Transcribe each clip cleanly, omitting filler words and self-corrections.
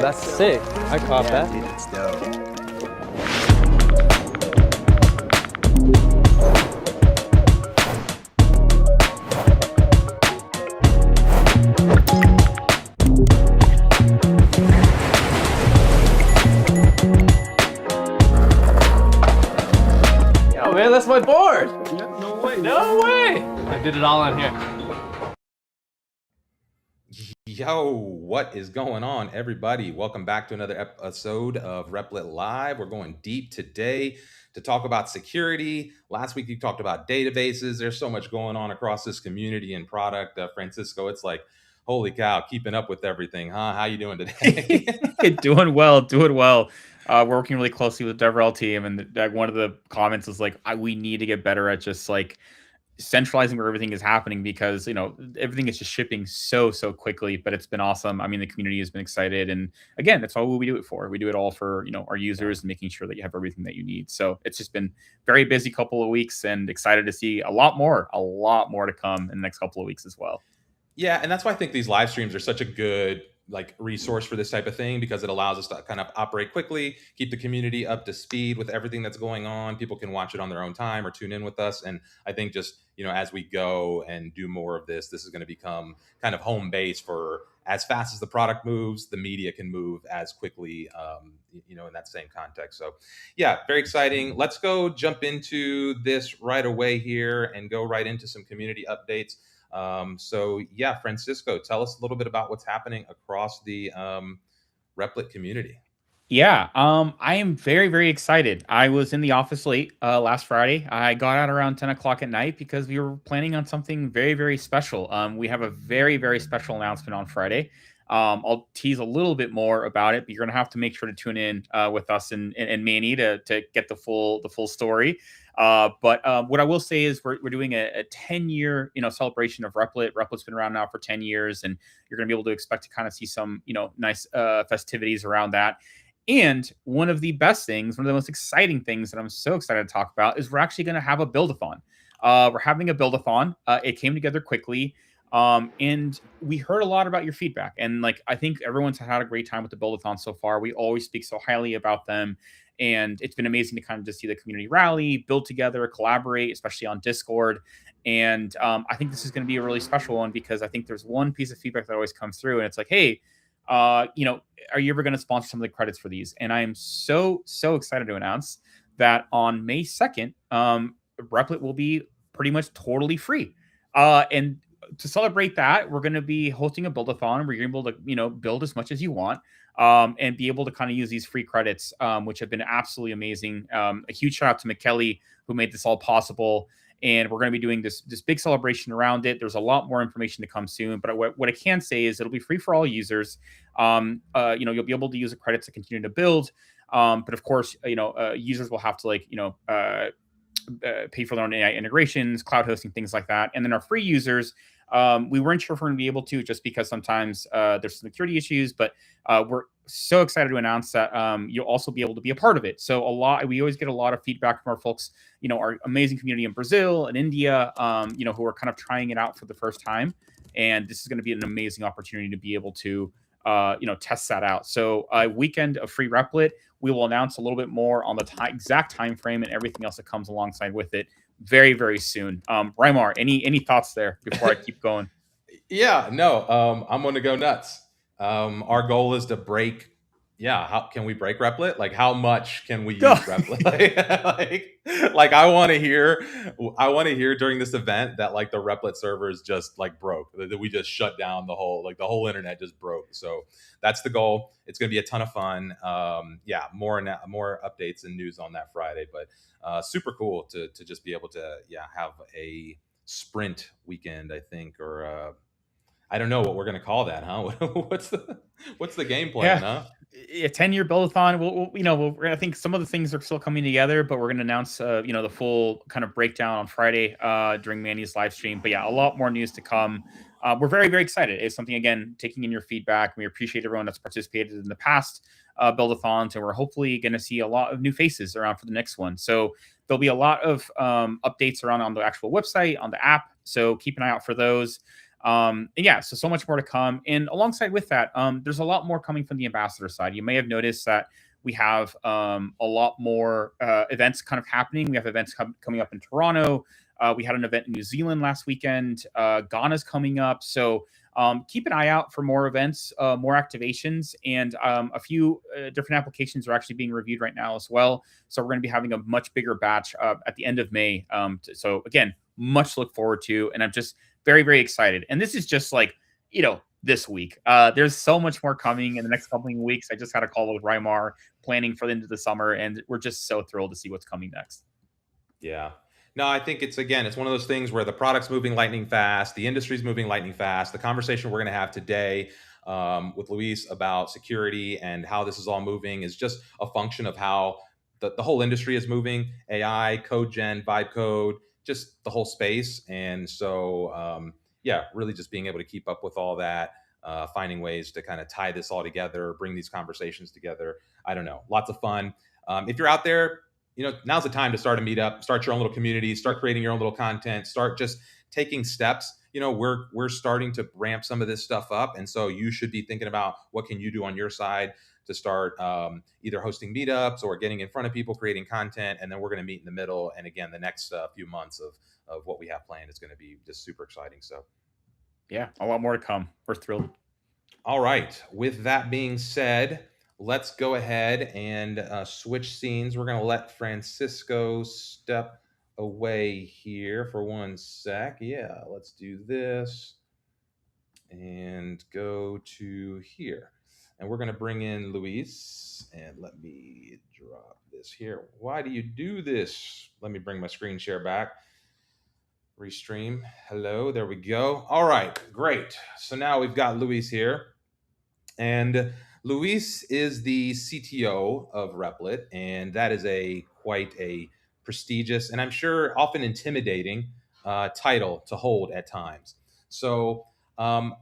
that's sick. I caught that. Dude, it's dope. Yo, man, that's my board. No way. No way. I did it all on here. Yo, what is going on, everybody? Welcome back to another episode of Replit Live. We're going deep today to talk about security. Last week, you talked about databases. There's so much going on across this community and product. Francisco, it's like, holy cow, keeping up with everything, huh? How you doing today? Doing well. We're working really closely with the DevRel team, and one of the comments is like, we need to get better at just like centralizing where everything is happening, because everything is just shipping so quickly. But it's been awesome. I mean, the community has been excited, and again, that's all we do it for. We do it all for our users and making sure that you have everything that you need. So it's just been very busy couple of weeks, and excited to see a lot more to come in the next couple of weeks as well. Yeah, and that's why I think these live streams are such a good resource for this type of thing, because it allows us to kind of operate quickly, keep the community up to speed with everything that's going on. People can watch it on their own time or tune in with us. And I think just, as we go and do more of this is going to become kind of home base for, as fast as the product moves, the media can move as quickly, in that same context. So yeah, very exciting. Let's go jump into this right away here and go right into some community updates. So yeah, Francisco, tell us a little bit about what's happening across the Replit community. Yeah, I am very, very excited. I was in the office late last Friday. I got out around 10 o'clock at night because we were planning on something very, very special. We have a very, very special announcement on Friday. I'll tease a little bit more about it, but you're going to have to make sure to tune in with us and Manny to get the full story. But what I will say is we're doing a 10-year celebration of Replit. Replit's been around now for 10 years, and you're going to be able to expect to kind of see some nice festivities around that. And one of the best things, one of the most exciting things that I'm so excited to talk about is we're actually going to have a build-a-thon. We're having a build-a-thon. It came together quickly. And we heard a lot about your feedback, and I think everyone's had a great time with the build-a-thon so far. We always speak so highly about them, and it's been amazing to kind of just see the community rally, build together, collaborate, especially on Discord. And I think this is going to be a really special one, because I think there's one piece of feedback that always comes through, and it's like, hey, are you ever going to sponsor some of the credits for these? And I am so excited to announce that on May 2nd, Replit will be pretty much totally free. And to celebrate that, we're going to be hosting a build-a-thon where you're able to, build as much as you want, and be able to kind of use these free credits, which have been absolutely amazing. A huge shout out to McKelly, who made this all possible. And we're going to be doing this big celebration around it. There's a lot more information to come soon, but what I can say is it'll be free for all users. You'll be able to use the credits to continue to build. But of course, users will have to pay for their own AI integrations, cloud hosting, things like that. And then our free users, we weren't sure if we're going to be able to, just because sometimes there's some security issues, but we're so excited to announce that you'll also be able to be a part of it. So we always get a lot of feedback from our folks, our amazing community in Brazil and India, who are kind of trying it out for the first time. And this is going to be an amazing opportunity to be able to, test that out. So a weekend of free Replit. We will announce a little bit more on the exact time frame and everything else that comes alongside with it very, very soon. Raimar, any thoughts there before I keep going? Yeah, no, I'm going to go nuts. Our goal is to break. Yeah, how can we break Replit? Like, how much can we use Replit? I want to hear during this event that the Replit servers just broke, that we just shut down the whole internet just broke. So that's the goal. It's going to be a ton of fun. Yeah, more updates and news on that Friday, but super cool to just be able to have a sprint weekend, I think, or I don't know what we're going to call that, huh? What's the game plan, huh? A 10-year build-a-thon. I think some of the things are still coming together, but we're going to announce, the full kind of breakdown on Friday during Manny's live stream. But yeah, a lot more news to come. We're very, very excited. It's something, again, taking in your feedback. We appreciate everyone that's participated in the past build-a-thons, and we're hopefully going to see a lot of new faces around for the next one. So there'll be a lot of updates around on the actual website, on the app. So keep an eye out for those. And yeah, so much more to come. And alongside with that, there's a lot more coming from the ambassador side. You may have noticed that we have a lot more events kind of happening. We have events coming up in Toronto. We had an event in New Zealand last weekend. Ghana's coming up. So keep an eye out for more events, more activations, and a few different applications are actually being reviewed right now as well. So we're going to be having a much bigger batch at the end of May. So again, much to look forward to. And I'm just very, very excited. And this is just like, this week. There's so much more coming in the next couple of weeks. I just had a call with Rymar planning for the end of the summer, and we're just so thrilled to see what's coming next. Yeah. No, I think it's one of those things where the product's moving lightning fast, the industry's moving lightning fast. The conversation we're going to have today with Luis about security and how this is all moving is just a function of how the whole industry is moving. AI, code gen, vibe code, just the whole space. And so, yeah, really just being able to keep up with all that, finding ways to kind of tie this all together, bring these conversations together. I don't know, lots of fun. If you're out there, now's the time to start a meetup, start your own little community, start creating your own little content, start just taking steps. We're starting to ramp some of this stuff up. And so you should be thinking about what can you do on your side to start either hosting meetups or getting in front of people, creating content. And then we're going to meet in the middle. And again, the next few months of what we have planned is going to be just super exciting. So yeah, a lot more to come. We're thrilled. All right. With that being said, let's go ahead and switch scenes. We're going to let Francisco step away here for 1 sec. Yeah, let's do this and go to here. And we're going to bring in Luis. And let me drop this here. Why do you do this? Let me bring my screen share back. Restream. Hello. There we go. All right. Great. So now we've got Luis here. And Luis is the CTO of Replit, and that is quite a prestigious and I'm sure often intimidating title to hold at times. So I'm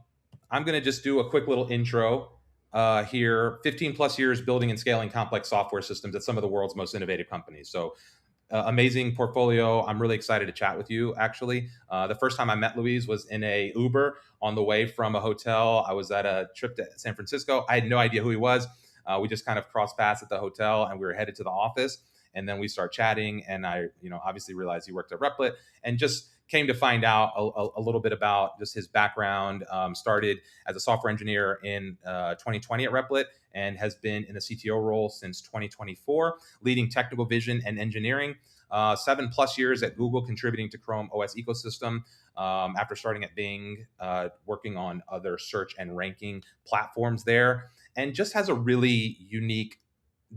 going to just do a quick little intro here. 15 plus years building and scaling complex software systems at some of the world's most innovative companies. So amazing portfolio. I'm really excited to chat with you. Actually, the first time I met Luis was in a Uber on the way from a hotel. I was at a trip to San Francisco. I had no idea who he was. We just kind of crossed paths at the hotel, and we were headed to the office. And then we start chatting, and I, obviously realized he worked at Replit, and just came to find out a little bit about just his background. Started as a software engineer in 2020 at Replit, and has been in the CTO role since 2024, leading technical vision and engineering. 7+ years at Google, contributing to Chrome OS ecosystem. After starting at Bing, working on other search and ranking platforms there, and just has a really unique,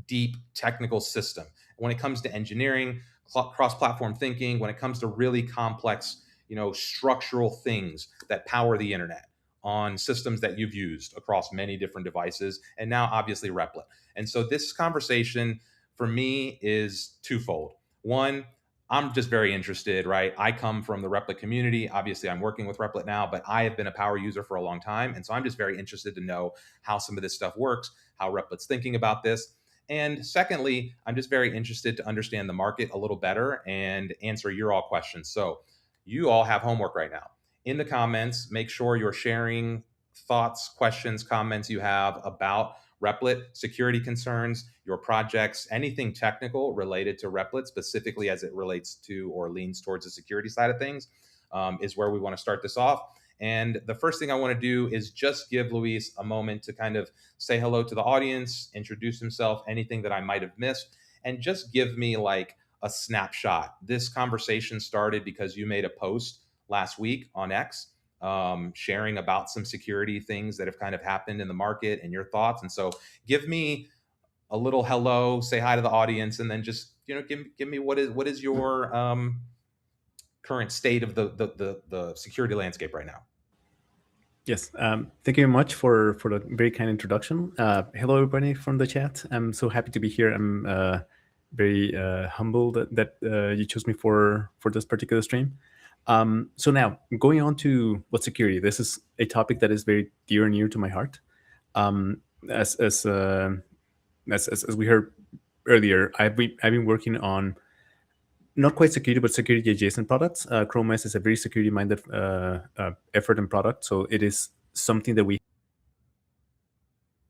deep technical system when it comes to engineering, cross-platform thinking, when it comes to really complex, structural things that power the internet on systems that you've used across many different devices, and now obviously Replit. And so this conversation for me is twofold. One, I'm just very interested, right? I come from the Replit community. Obviously, I'm working with Replit now, but I have been a power user for a long time. And so I'm just very interested to know how some of this stuff works, how Replit's thinking about this. And secondly, I'm just very interested to understand the market a little better and answer your all questions. So you all have homework right now. In the comments, make sure you're sharing thoughts, questions, comments you have about Replit, security concerns, your projects, anything technical related to Replit, specifically as it relates to or leans towards the security side of things, is where we want to start this off. And the first thing I want to do is just give Luis a moment to kind of say hello to the audience, introduce himself, anything that I might have missed, and just give me like a snapshot. This conversation started because you made a post last week on X, sharing about some security things that have kind of happened in the market and your thoughts. And so give me a little hello, say hi to the audience, and then just, give me what is your current state of the security landscape right now. Yes, thank you very much for the very kind introduction. Hello, everybody from the chat. I'm so happy to be here. I'm very humbled that you chose me for this particular stream. So now, going on to what security. This is a topic that is very dear and near to my heart. As we heard earlier, I've been working on not quite security, but security adjacent products. Chrome OS is a very security minded effort and product. So it is something that we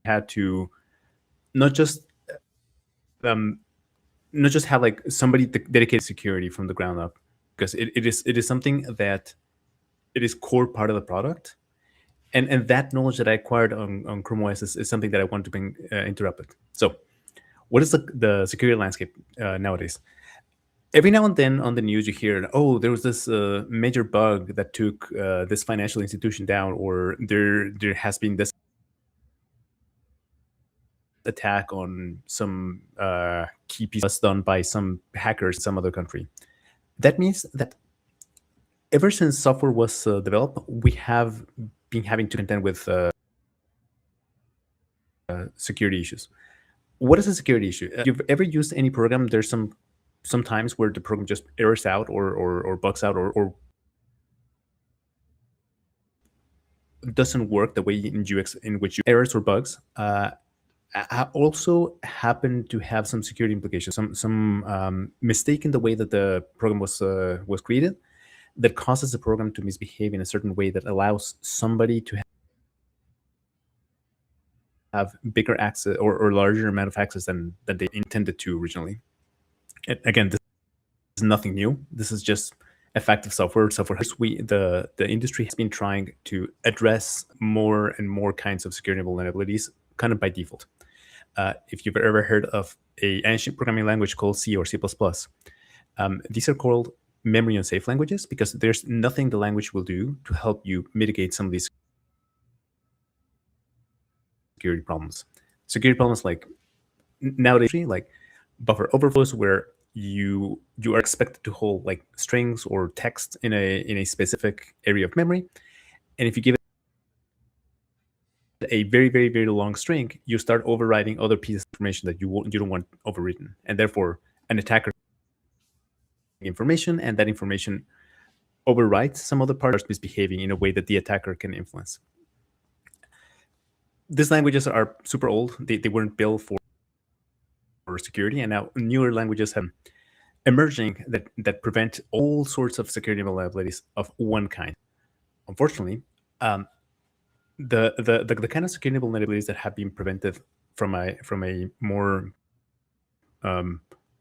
had to not just have like somebody dedicated to security from the ground up, because it is something that it is core part of the product. And that knowledge that I acquired on Chrome OS is something that I want to bring into Replit. So what is the security landscape nowadays? Every now and then on the news you hear, oh, there was this major bug that took this financial institution down, or there has been this attack on some key piece done by some hackers in some other country. That means that ever since software was developed, we have been having to contend with security issues. What is a security issue? If you've ever used any program, there's sometimes where the program just errors out or bugs out or doesn't work the way in UX in which errors or bugs. Also happen to have some security implications, some mistake in the way that the program was created that causes the program to misbehave in a certain way that allows somebody to have bigger access or larger amount of access than they intended to originally. And again, this is nothing new. This is just a fact of software. The industry has been trying to address more and more kinds of security vulnerabilities kind of by default. If you've ever heard of a ancient programming language called C or C++, these are called memory unsafe languages because there's nothing the language will do to help you mitigate some of these security problems. Security problems like nowadays, like buffer overflows, where you are expected to hold like strings or text in a specific area of memory, and if you give it a very, very, very long string, you start overriding other pieces of information that you don't want overwritten, and therefore an attacker information, and that information overwrites some other part, starts misbehaving in a way that the attacker can influence. These languages are super old. They weren't built for security, and now newer languages have emerging that prevent all sorts of security vulnerabilities of one kind. Unfortunately, the kind of security vulnerabilities that have been prevented from a more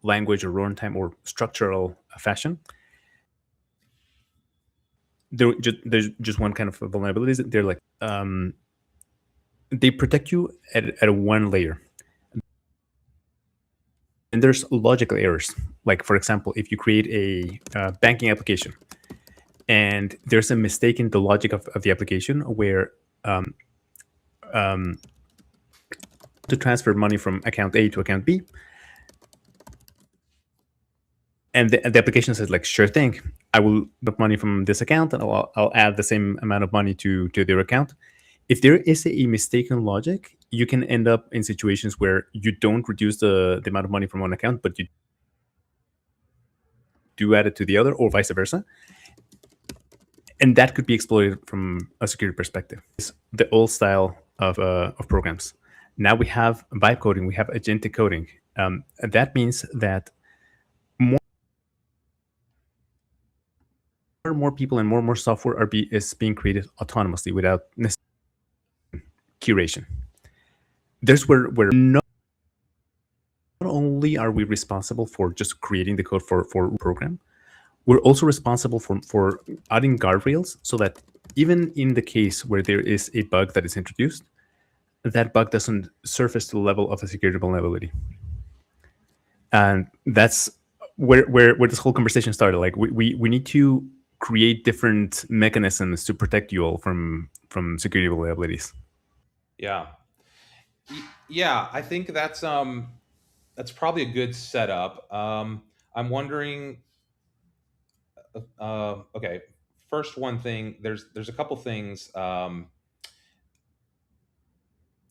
language or runtime or structural fashion, there's just one kind of vulnerabilities. They're like they protect you at a one layer. And there's logical errors. Like, for example, if you create a banking application and there's a mistake in the logic of the application where to transfer money from account A to account B, and the application says like, sure thing, I will put money from this account and I'll add the same amount of money to their account. If there is a mistaken logic, you can end up in situations where you don't reduce the amount of money from one account, but you do add it to the other, or vice versa. And that could be exploited from a security perspective. It's the old style of programs. Now we have vibe coding, we have agentic coding. That means that more people and more software is being created autonomously without necessary curation. There's where not only are we responsible for just creating the code for a program, we're also responsible for adding guardrails so that even in the case where there is a bug that is introduced, that bug doesn't surface to the level of a security vulnerability. And that's where this whole conversation started. Like we need to create different mechanisms to protect you all from security vulnerabilities. Yeah. Yeah, I think that's probably a good setup. I'm wondering. Okay, first one thing. There's a couple things.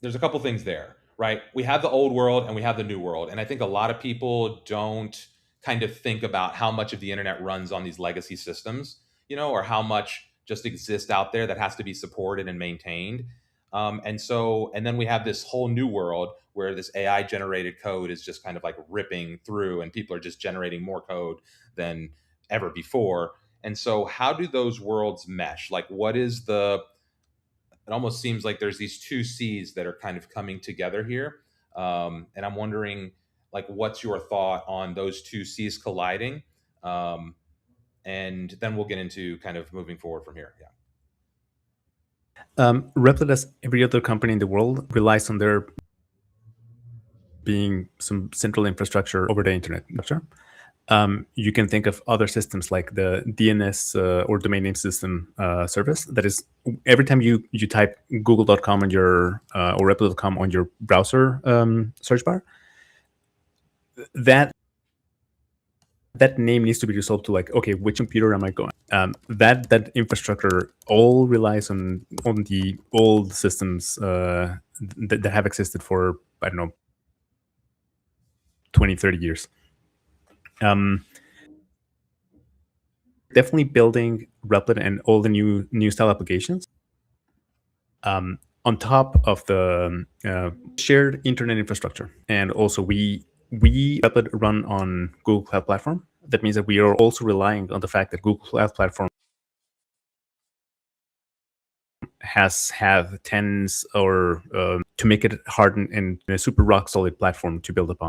There's a couple things there, right? We have the old world and we have the new world, and I think a lot of people don't kind of think about how much of the internet runs on these legacy systems, or how much just exists out there that has to be supported and maintained. And then we have this whole new world where this AI generated code is just kind of like ripping through, and people are just generating more code than ever before. And so how do those worlds mesh? Like, what is it almost seems like there's these two seas that are kind of coming together here. And I'm wondering, like, what's your thought on those two seas colliding? And then we'll get into kind of moving forward from here. Yeah. Replit, as every other company in the world, relies on there being some central infrastructure over the internet. You can think of other systems like the DNS or domain name system service. That is, every time you type google.com on your or replit.com on your browser search bar, that name needs to be resolved to, like, okay, which computer am I going? That infrastructure all relies on the old systems that have existed for, I don't know, 20, 30 years. Definitely building Replit and all the new style applications on top of the shared internet infrastructure. And also we Replit run on Google Cloud Platform. That means that we are also relying on the fact that Google Cloud Platform has had tens or to make it hardened and a super rock solid platform to build upon.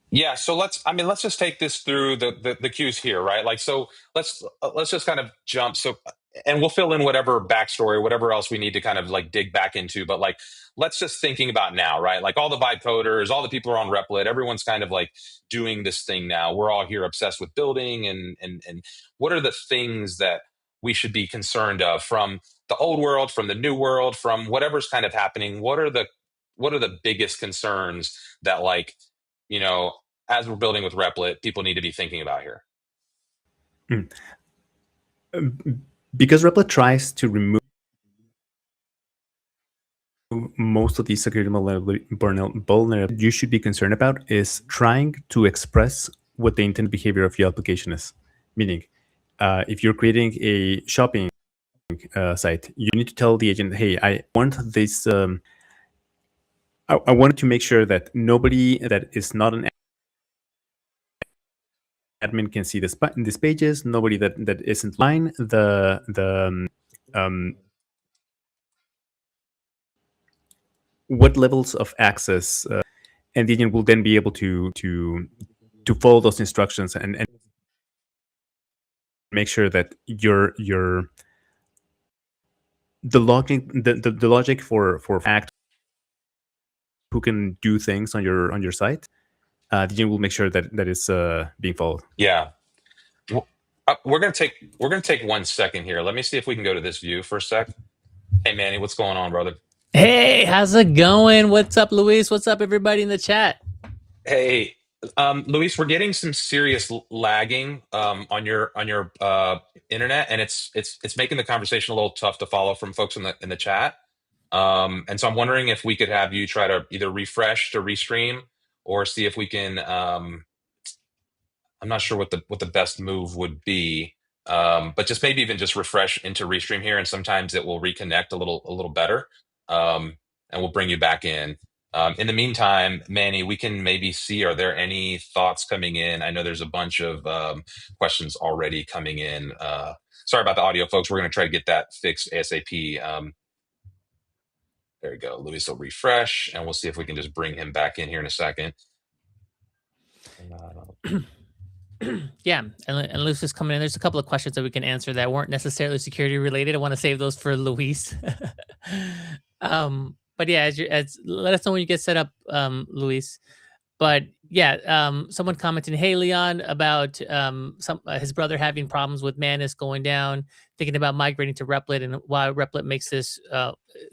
Yeah, so let's just take this through the cues here, right? Like, so let's just kind of jump. So, and we'll fill in whatever backstory, whatever else we need to kind of like dig back into. But like, let's just thinking about now, right? Like all the vibe coders, all the people are on Replit, everyone's kind of like doing this thing now. We're all here obsessed with building, and what are the things that we should be concerned of from the old world, from the new world, from whatever's kind of happening? What are the biggest concerns that, like, you know, as we're building with Replit, people need to be thinking about here? Because Replit tries to remove most of the security vulnerability you should be concerned about is trying to express what the intended behavior of your application is. Meaning, if you're creating a shopping site, you need to tell the agent, hey, I want this... I wanted to make sure that nobody that is not an admin can see these pages. Nobody that isn't line what levels of access, and the agent will then be able to follow those instructions and make sure that the logic for act who can do things on your site, the agent will make sure that is being followed. Yeah. Well, we're gonna take 1 second here. Let me see if we can go to this view for a sec. Hey Manny, what's going on, brother? Hey, how's it going? What's up, Luis? What's up, everybody in the chat? Hey, Luis, we're getting some serious lagging on your internet, and it's making the conversation a little tough to follow from folks in the chat. And so I'm wondering if we could have you try to either refresh to restream, or see if we can. I'm not sure what the best move would be, but just maybe even just refresh into restream here, and sometimes it will reconnect a little better, and we'll bring you back in. In the meantime, Manny, we can maybe see, are there any thoughts coming in? I know there's a bunch of questions already coming in. Sorry about the audio, folks. We're going to try to get that fixed ASAP. There we go. Luis will refresh, and we'll see if we can just bring him back in here in a second. Yeah, and Luis is coming in. There's a couple of questions that we can answer that weren't necessarily security related. I want to save those for Luis. But yeah, let us know when you get set up, Luis. But yeah, someone commented, hey, Leon, about his brother having problems with Manus going down, thinking about migrating to Replit, and why Replit makes this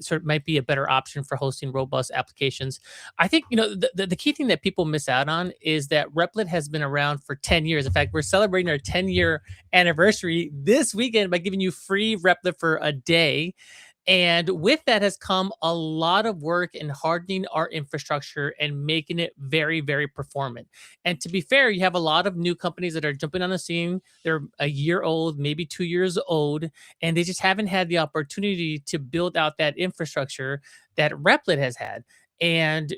sort of might be a better option for hosting robust applications. I think, the key thing that people miss out on is that Replit has been around for 10 years. In fact, we're celebrating our 10-year anniversary this weekend by giving you free Replit for a day. And with that has come a lot of work in hardening our infrastructure and making it very, very performant. And to be fair, you have a lot of new companies that are jumping on the scene. They're a year old, maybe 2 years old, and they just haven't had the opportunity to build out that infrastructure that Replit has had. And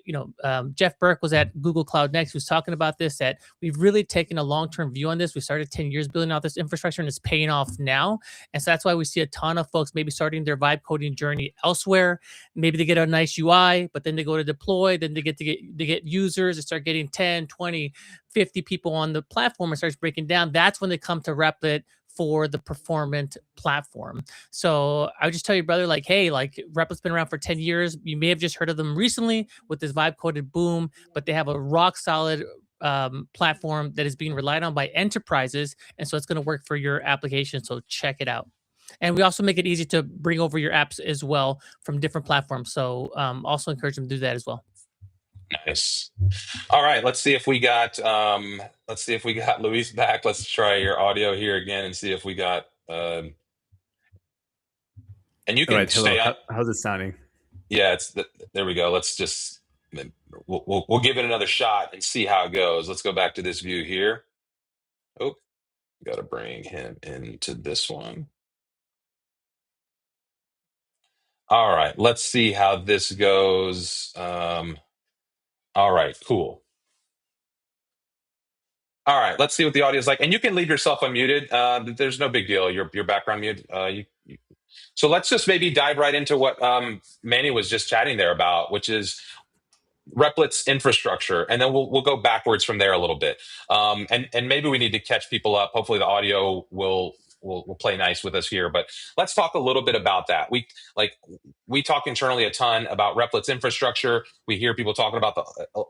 Jeff Burke was at Google Cloud Next, who's talking about this. That we've really taken a long-term view on this. We started 10 years building out this infrastructure, and it's paying off now. And so that's why we see a ton of folks maybe starting their vibe coding journey elsewhere. Maybe they get a nice UI, but then they go to deploy, then they get users, they start getting 10, 20, 50 people on the platform and starts breaking down. That's when they come to Replit for the performant platform. So I would just tell you, brother, like, hey, like Replit's been around for 10 years. You may have just heard of them recently with this vibe coded boom, but they have a rock solid platform that is being relied on by enterprises. And so it's going to work for your application. So check it out. And we also make it easy to bring over your apps as well from different platforms. So also encourage them to do that as well. Nice. All right, let's see if we got Luis back. Let's try your audio here again and see if we got and you can stay on. How's it sounding? Yeah, there we go. Let's just we'll give it another shot and see how it goes. Let's go back to this view here. Oh, got to bring him into this one. All right, let's see how this goes. All right, cool. All right, let's see what the audio is like. And you can leave yourself unmuted. There's no big deal. Your background mute. So let's just maybe dive right into what Manny was just chatting there about, which is Replit's infrastructure, and then we'll go backwards from there a little bit. And maybe we need to catch people up. Hopefully, the audio will play nice with us here. But let's talk a little bit about that. We talk internally a ton about Replit's infrastructure. We hear people talking about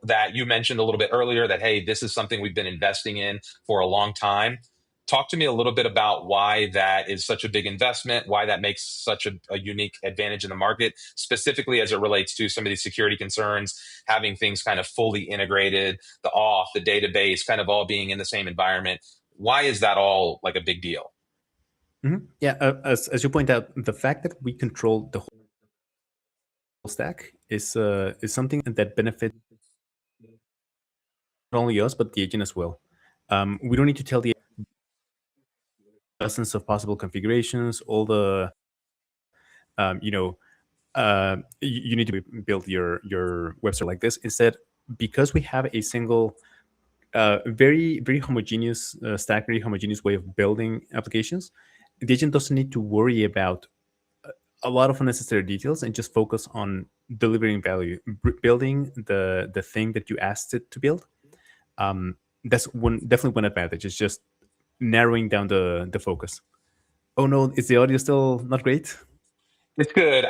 that. You mentioned a little bit earlier that, hey, this is something we've been investing in for a long time. Talk to me a little bit about why that is such a big investment, why that makes such a unique advantage in the market, specifically as it relates to some of these security concerns, having things kind of fully integrated, the auth, the database, kind of all being in the same environment. Why is that all like a big deal? Mm-hmm. Yeah, as you point out, the fact that we control the whole stack is something that benefits not only us but the agent as well. We don't need to tell the dozens of possible configurations, all the you need to build your website like this. Instead, because we have a single very, very homogeneous stack, very homogeneous way of building applications, the agent doesn't need to worry about a lot of unnecessary details and just focus on delivering value, building the thing that you asked it to build. That's definitely one advantage. It's just narrowing down the focus. Oh no, is the audio still not great? It's good.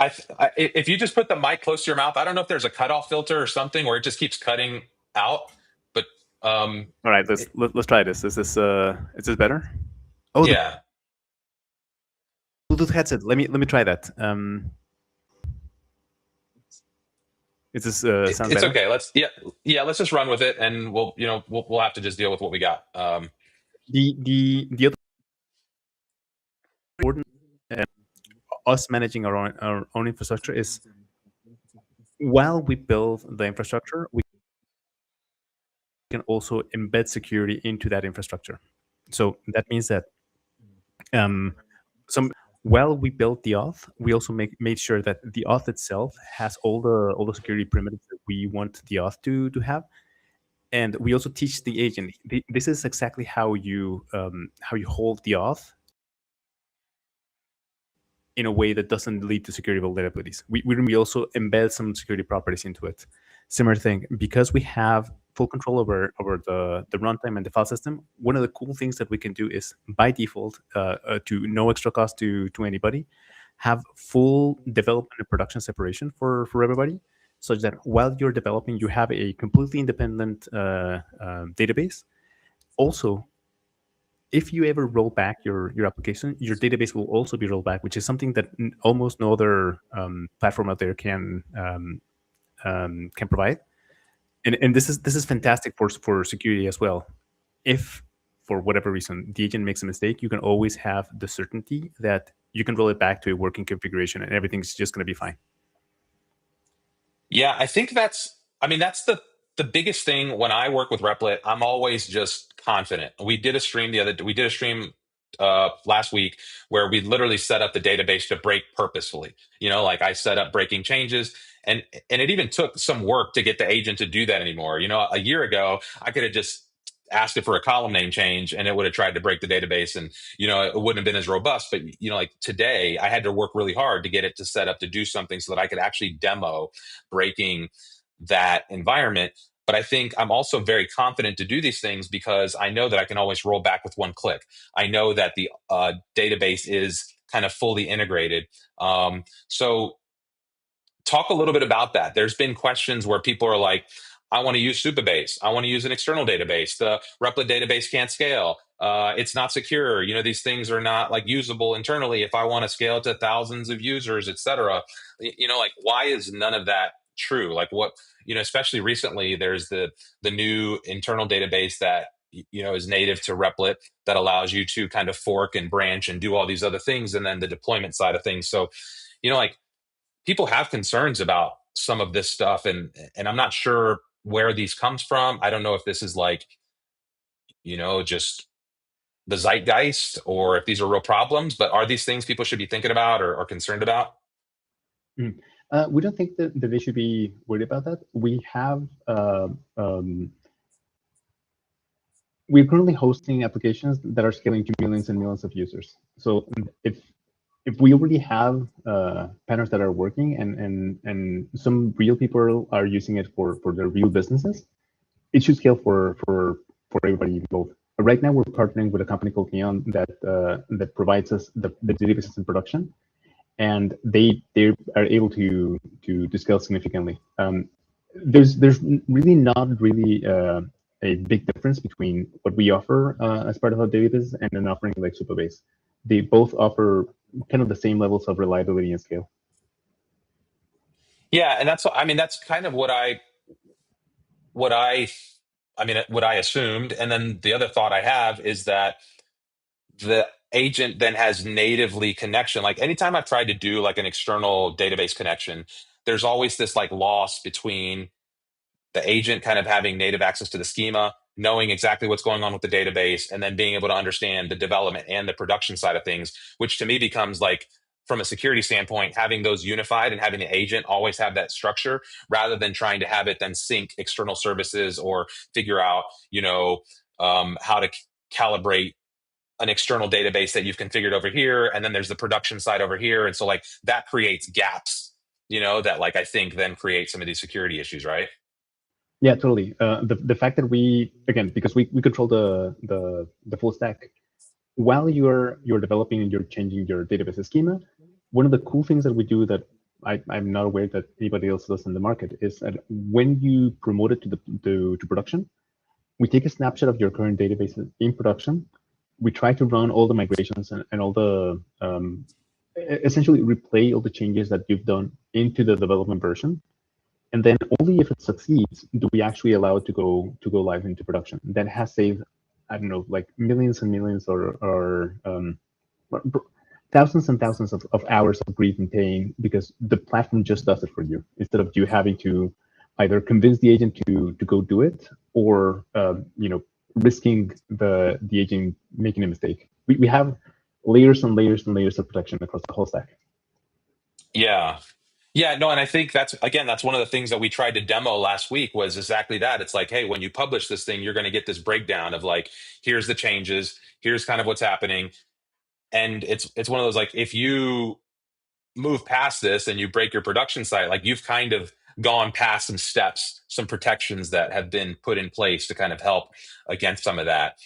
If you just put the mic close to your mouth, I don't know if there's a cutoff filter or something where it just keeps cutting out. But all right, let's try this. Is this better? Oh yeah. Bluetooth headset. Let me try that. Is this sound it's better? Okay. Let's just run with it, and we'll have to just deal with what we got. The other important us managing our own infrastructure is, while we build the infrastructure, we can also embed security into that infrastructure. So that means that while we built the auth, we also made sure that the auth itself has all the security primitives that we want the auth to have. And we also teach the agent, this is exactly how you hold the auth in a way that doesn't lead to security vulnerabilities. We also embed some security properties into it. Similar thing, because we have full control over the runtime and the file system, one of the cool things that we can do is, by default, to no extra cost to anybody, have full development and production separation for everybody, such that while you're developing, you have a completely independent database. Also, if you ever roll back your application, your database will also be rolled back, which is something that almost no other platform out there can provide. And this is fantastic for security as well. If for whatever reason the agent makes a mistake, you can always have the certainty that you can roll it back to a working configuration, and everything's just going to be fine. Yeah, I think that's the biggest thing when I work with Replit. I'm always just confident. We did a stream last week where we literally set up the database to break purposefully. Like I set up breaking changes, and it even took some work to get the agent to do that anymore. A year ago, I could have just asked it for a column name change and it would have tried to break the database, and it wouldn't have been as robust. But like today, I had to work really hard to get it to set up to do something so that I could actually demo breaking that environment. But I think I'm also very confident to do these things because I know that I can always roll back with one click. I know that the database is kind of fully integrated. So talk a little bit about that. There's been questions where people are like, I want to use Supabase. I want to use an external database. The Replit database can't scale. It's not secure. These things are not like usable internally. If I want to scale it to thousands of users, et cetera, like why is none of that true? Like what, especially recently, there's the new internal database that, is native to Replit that allows you to kind of fork and branch and do all these other things. And then the deployment side of things. So, like people have concerns about some of this stuff, and I'm not sure where these comes from. I don't know if this is like, just the zeitgeist or if these are real problems, but are these things people should be thinking about or concerned about? We don't think that they should be worried about that. We're currently hosting applications that are scaling to millions and millions of users. So if we already have patterns that are working and some real people are using it for their real businesses, it should scale for everybody involved. Right now, we're partnering with a company called Neon that provides us the databases in production, and they are able to scale significantly. There's really not really a big difference between what we offer as part of our database and an offering like Supabase. They both offer kind of the same levels of reliability and scale. Yeah, and that's kind of what I assumed. And then the other thought I have is that the agent then has natively connection. Like anytime I've tried to do like an external database connection, there's always this like loss between the agent kind of having native access to the schema, knowing exactly what's going on with the database, and then being able to understand the development and the production side of things, which to me becomes like, from a security standpoint, having those unified and having the agent always have that structure rather than trying to have it then sync external services or figure out, how to calibrate an external database that you've configured over here. And then there's the production side over here. And so like that creates gaps, that like I think then create some of these security issues, right? Yeah, totally. The fact that because we control the full stack, while you're developing and you're changing your database schema, one of the cool things that we do that I'm not aware that anybody else does in the market is that when you promote it to production, we take a snapshot of your current database in production. We try to run all the migrations and all the essentially replay all the changes that you've done into the development version. And then only if it succeeds do we actually allow it to go live into production. That has saved, I don't know, like millions and millions or thousands and thousands of hours of grief and pain because the platform just does it for you instead of you having to either convince the agent to go do it or risking the agent making a mistake. We have layers and layers and layers of protection across the whole stack. Yeah, no, and I think that's one of the things that we tried to demo last week was exactly that. It's like, hey, when you publish this thing, you're going to get this breakdown of like, here's the changes, here's kind of what's happening. And it's one of those, like, if you move past this and you break your production site, like you've kind of gone past some steps, some protections that have been put in place to kind of help against some of that.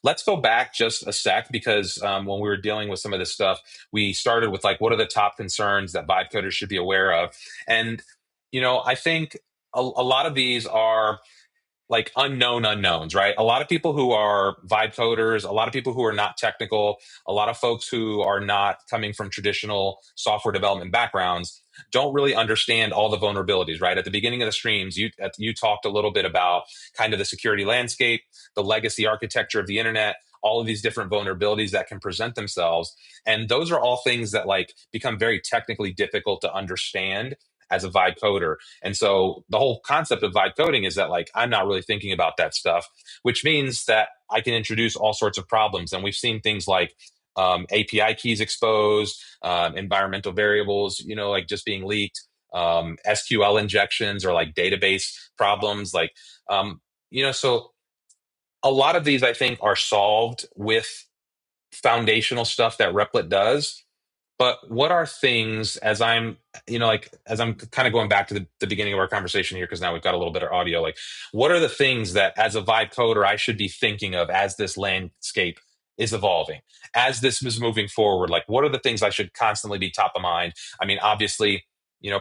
Let's go back just a sec because when we were dealing with some of this stuff, we started with like, what are the top concerns that vibe coders should be aware of? And, I think a lot of these are like unknown unknowns, right? A lot of people who are vibe coders, a lot of people who are not technical, a lot of folks who are not coming from traditional software development backgrounds don't really understand all the vulnerabilities, right? At the beginning of the streams, you talked a little bit about kind of the security landscape, the legacy architecture of the internet, all of these different vulnerabilities that can present themselves. And those are all things that like become very technically difficult to understand as a vibe coder. And so the whole concept of vibe coding is that like I'm not really thinking about that stuff, which means that I can introduce all sorts of problems. And we've seen things like API keys exposed, environmental variables, like just being leaked, SQL injections or like database problems, like so a lot of these I think are solved with foundational stuff that Replit does. But what are things, as I'm kind of going back to the beginning of our conversation here, because now we've got a little bit of audio, like what are the things that as a vibe coder I should be thinking of as this landscape is evolving, as this is moving forward? Like what are the things I should constantly be top of mind? I mean, obviously,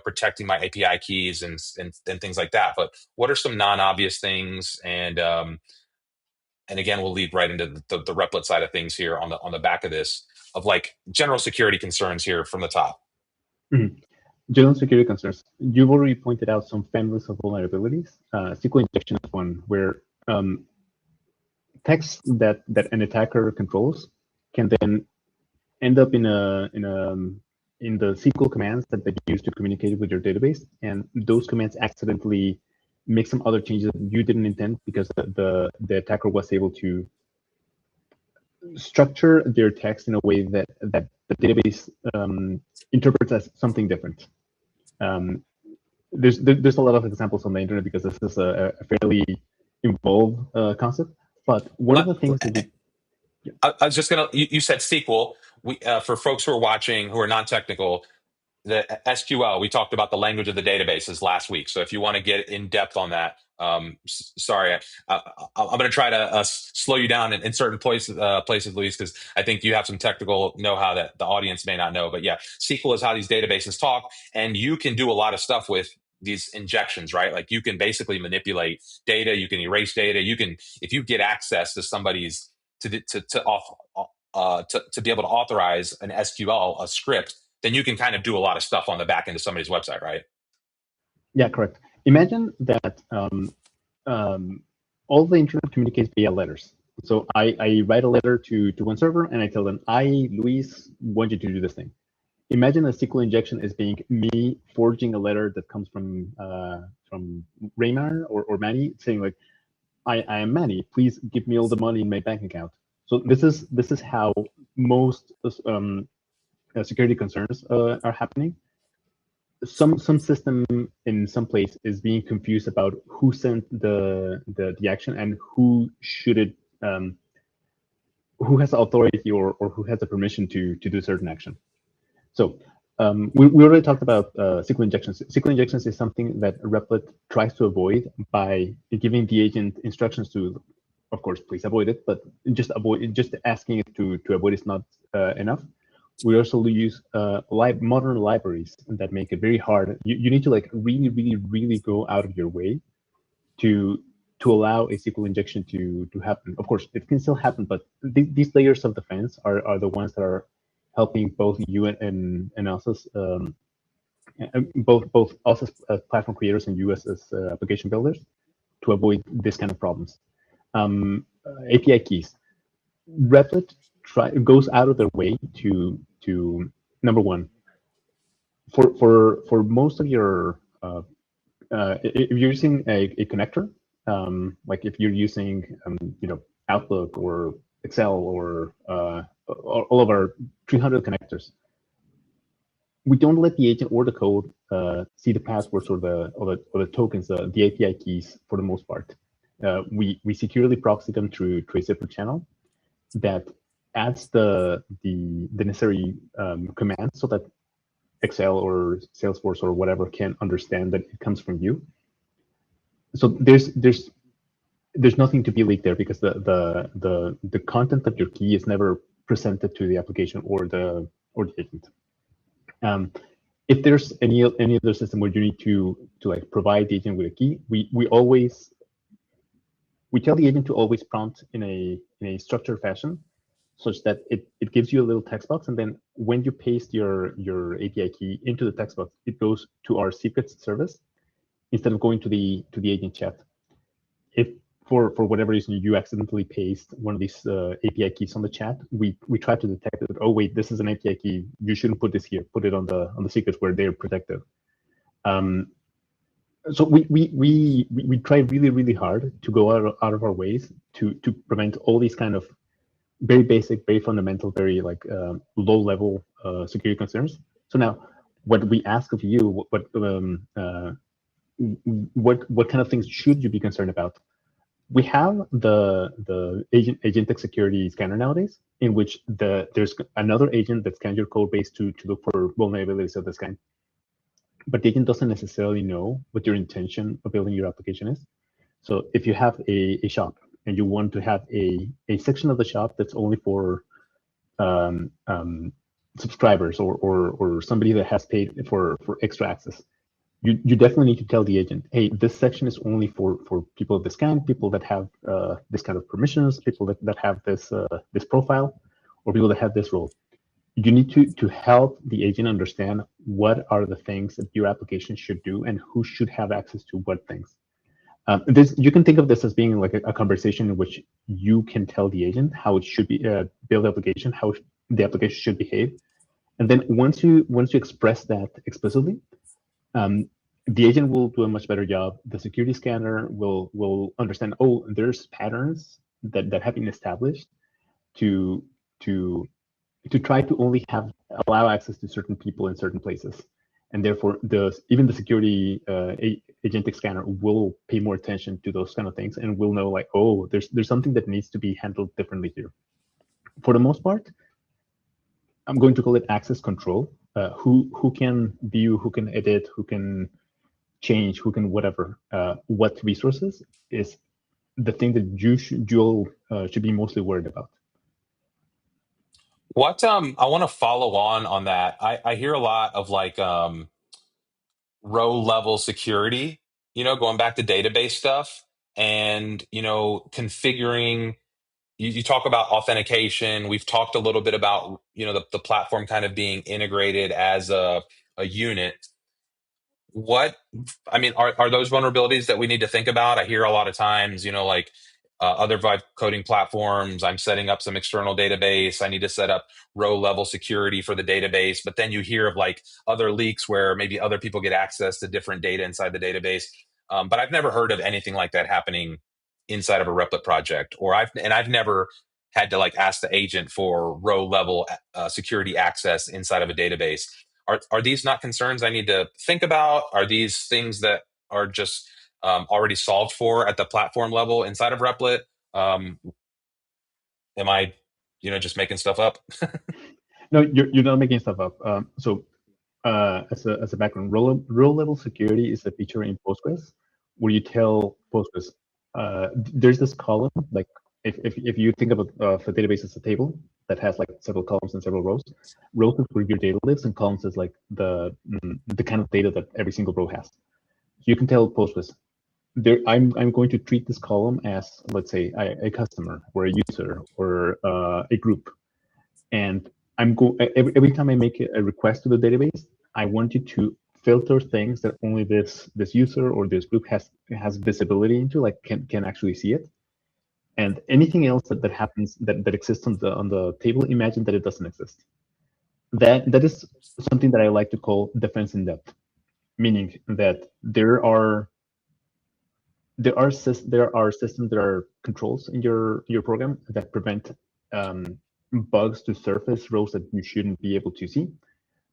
protecting my API keys and things like that. But what are some non-obvious things? And again, we'll lead right into the Replit side of things here on the back of this, of like general security concerns here from the top. Mm-hmm. General security concerns. You've already pointed out some families of vulnerabilities. SQL injection is one where text that an attacker controls can then end up in the SQL commands that they use to communicate with your database, and those commands accidentally make some other changes that you didn't intend because the attacker was able to structure their text in a way that the database interprets as something different. There's a lot of examples on the internet because this is a fairly involved concept. But one of the things that I was just gonna. You said SQL. We for folks who are watching who are non-technical, the SQL, we talked about the language of the databases last week. So if you want to get in depth on that, sorry, I'm going to try to slow you down in certain places, Luis, because I think you have some technical know-how that the audience may not know. But yeah, SQL is how these databases talk, and you can do a lot of stuff with these injections, right? Like you can basically manipulate data, you can erase data, you can, if you get access to somebody's to be able to authorize an SQL, a script, then you can kind of do a lot of stuff on the back end of somebody's website, right? Yeah, correct. Imagine that all the internet communicates via letters. So I write a letter to one server and I tell them, I, Luis, want you to do this thing. Imagine a SQL injection as being me forging a letter that comes from Raymar or Manny saying like, I am Manny, please give me all the money in my bank account. So this is how most security concerns are happening. Some system in some place is being confused about who sent the action and who should it who has the authority or who has the permission to do certain action. So we already talked about SQL injections. SQL injections is something that Replit tries to avoid by giving the agent instructions to, of course, please avoid it, but just asking it to avoid is not enough. We also use modern libraries that make it very hard. You need to like really go out of your way to allow a SQL injection to happen. Of course, it can still happen, but these layers of defense are the ones that are helping both you and us as both us as platform creators and you as application builders to avoid this kind of problems. API keys. Replit goes out of their way to number one, for most of your if you're using a connector, like if you're using Outlook or Excel or all of our 300 connectors, we don't let the agent or the code see the passwords or the tokens, the API keys for the most part. We securely proxy them through a separate channel that adds the necessary commands so that Excel or Salesforce or whatever can understand that it comes from you. So there's nothing to be leaked there because the content of your key is never presented to the application or the agent. If there's any other system where you need to like provide the agent with a key, we tell the agent to always prompt in a structured fashion, such that it gives you a little text box, and then when you paste your API key into the text box, it goes to our secrets service instead of going to the agent chat. If for whatever reason you accidentally paste one of these API keys on the chat, we try to detect it. Oh wait, this is an API key. You shouldn't put this here. Put it on the secrets where they're protected. So we try really hard to go out of our ways to prevent all these kind of very basic, very fundamental, very like low level security concerns. So now, what we ask of you, what kind of things should you be concerned about? We have the agentic security scanner nowadays, in which there's another agent that scans your code base to look for vulnerabilities of this kind. But the agent doesn't necessarily know what your intention of building your application is. So if you have a shop and you want to have a section of the shop that's only for subscribers or somebody that has paid for extra access, you definitely need to tell the agent, hey, this section is only for people of this kind, people that have this kind of permissions, people that have this profile, or people that have this role. You need to help the agent understand what are the things that your application should do and who should have access to what things. You can think of this as being like a conversation in which you can tell the agent how it should be build the application, how the application should behave, and then once you express that explicitly, the agent will do a much better job. The security scanner will understand, oh, there's patterns that have been established to try to only allow access to certain people in certain places, and therefore even the security agentic scanner will pay more attention to those kind of things and will know like, oh, there's something that needs to be handled differently here. For the most part, I'm going to call it access control. Who can view, who can edit, who can change, who can whatever, what resources is the thing that you should be mostly worried about. What I want to follow on that. I hear a lot of like row level security, going back to database stuff and configuring. You talk about authentication. We've talked a little bit about the platform kind of being integrated as a unit. What I mean, are those vulnerabilities that we need to think about? I hear a lot of times, like other vibe coding platforms, I'm setting up some external database. I need to set up row level security for the database. But then you hear of like other leaks where maybe other people get access to different data inside the database. But I've never heard of anything like that happening inside of a Replit project, I've never had to like ask the agent for row level security access inside of a database. Are these not concerns I need to think about? Are these things that are just already solved for at the platform level inside of Replit? Am I, just making stuff up? No, you're not making stuff up. So as a background, row level security is a feature in Postgres where you tell Postgres, there's this column, like if you think of a database as a table that has like several columns and several rows. Rows is where your data lives, and columns is like the kind of data that every single row has. You can tell Postgres, I'm going to treat this column as, let's say, a customer or a user or a group, and every time I make a request to the database, I want you to filter things that only this user or this group has visibility into, like can actually see it. And anything else that happens that exists on the table, imagine that it doesn't exist. That is something that I like to call defense in depth, meaning that there are systems, there are controls in your program that prevent bugs to surface, rows that you shouldn't be able to see.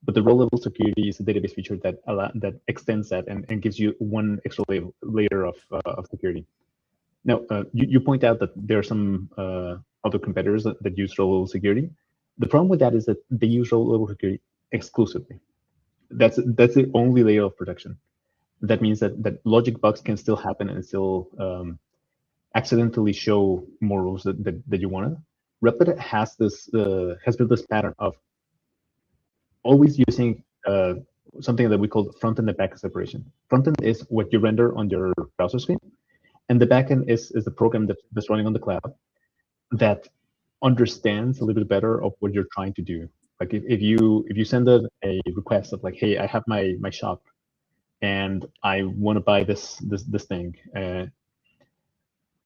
But the row level security is a database feature that extends that and gives you one extra layer of security. Now, you point out that there are some other competitors that use row level security. The problem with that is that they use row level security exclusively. That's the only layer of protection. That means that logic bugs can still happen and still accidentally show more rows that you wanted. Replit has built this pattern of always using something that we call front-end and back-end separation. Front-end is what you render on your browser screen, and the back-end is the program that's running on the cloud that understands a little bit better of what you're trying to do. Like if you send a request of like, hey, I have my shop and I want to buy this thing,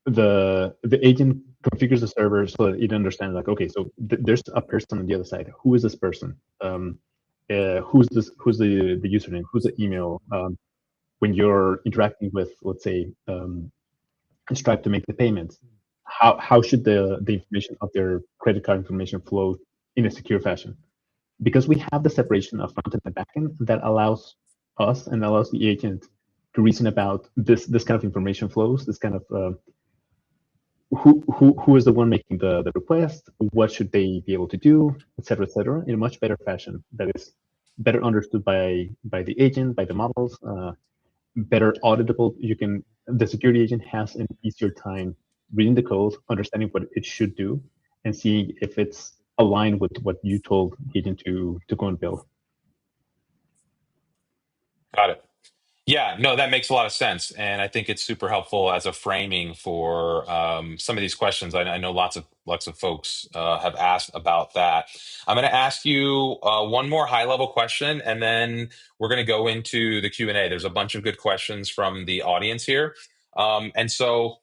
the agent configures the server so that it understands, like, okay, so there's a person on the other side. Who is this person? Who's the username? Who's the email? When you're interacting with, let's say, Stripe to make the payments, how should the information of their credit card information flow in a secure fashion? Because we have the separation of front end and back end, that allows us and allows the agent to reason about this kind of information flows, this kind of who is the one making the request, what should they be able to do, et cetera, in a much better fashion that is better understood by the agent, by the models, better auditable. The security agent has an easier time reading the code, understanding what it should do, and seeing if it's aligned with what you told the agent to go and build. Got it. Yeah, no, that makes a lot of sense, and I think it's super helpful as a framing for some of these questions. I know lots of folks have asked about that. I'm going to ask you one more high level question, and then we're going to go into the Q&A. There's a bunch of good questions from the audience here, and so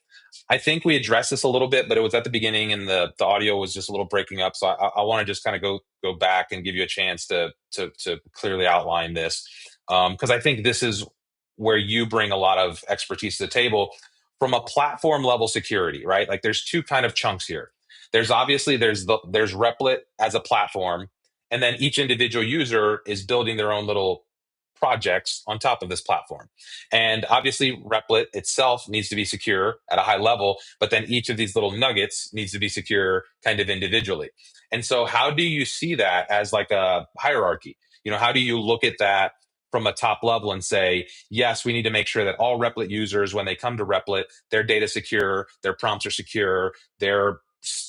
I think we addressed this a little bit, but it was at the beginning, and the audio was just a little breaking up. So I want to just kind of go back and give you a chance to clearly outline this, because I think this is where you bring a lot of expertise to the table from a platform level security, right? Like there's two kind of chunks here. There's Replit as a platform, and then each individual user is building their own little projects on top of this platform. And obviously Replit itself needs to be secure at a high level, but then each of these little nuggets needs to be secure kind of individually. And so how do you see that as like a hierarchy? How do you look at that from a top level and say, yes, we need to make sure that all Replit users, when they come to Replit, their data secure, their prompts are secure, their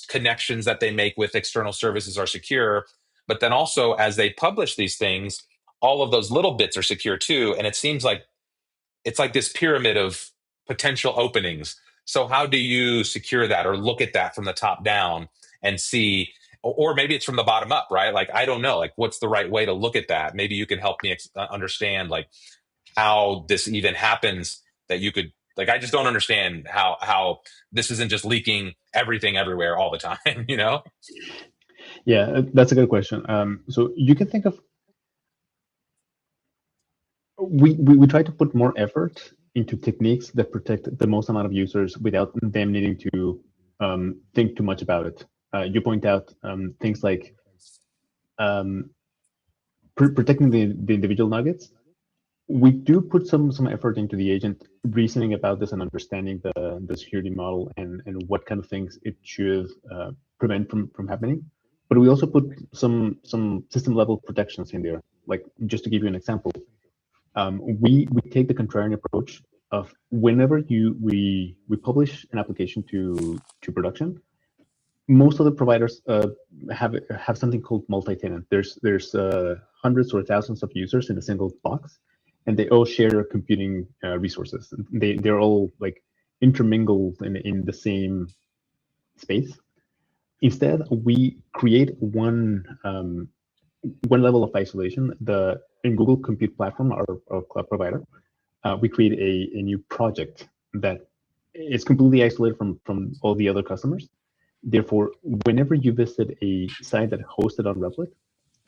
connections that they make with external services are secure. But then also as they publish these things, all of those little bits are secure too. And it seems like it's like this pyramid of potential openings. So how do you secure that or look at that from the top down and see, or maybe it's from the bottom up, right? Like, I don't know, like what's the right way to look at that? Maybe you can help me understand like how this even happens, that you could, like, I just don't understand how this isn't just leaking everything everywhere all the time, Yeah, that's a good question. So you can think of, we try to put more effort into techniques that protect the most amount of users without them needing to think too much about it. You point out things like protecting the individual nuggets. We do put some effort into the agent reasoning about this and understanding the security model and what kind of things it should prevent from happening. But we also put some system level protections in there. Like, just to give you an example, we take the contrarian approach of whenever we publish an application to production, most of the providers have something called multi-tenant. There's hundreds or thousands of users in a single box, and they all share computing resources. They're all like intermingled in the same space. Instead, we create one level of isolation. In Google Compute Platform, our cloud provider, we create a new project that is completely isolated from all the other customers. Therefore, whenever you visit a site that hosted on Replit,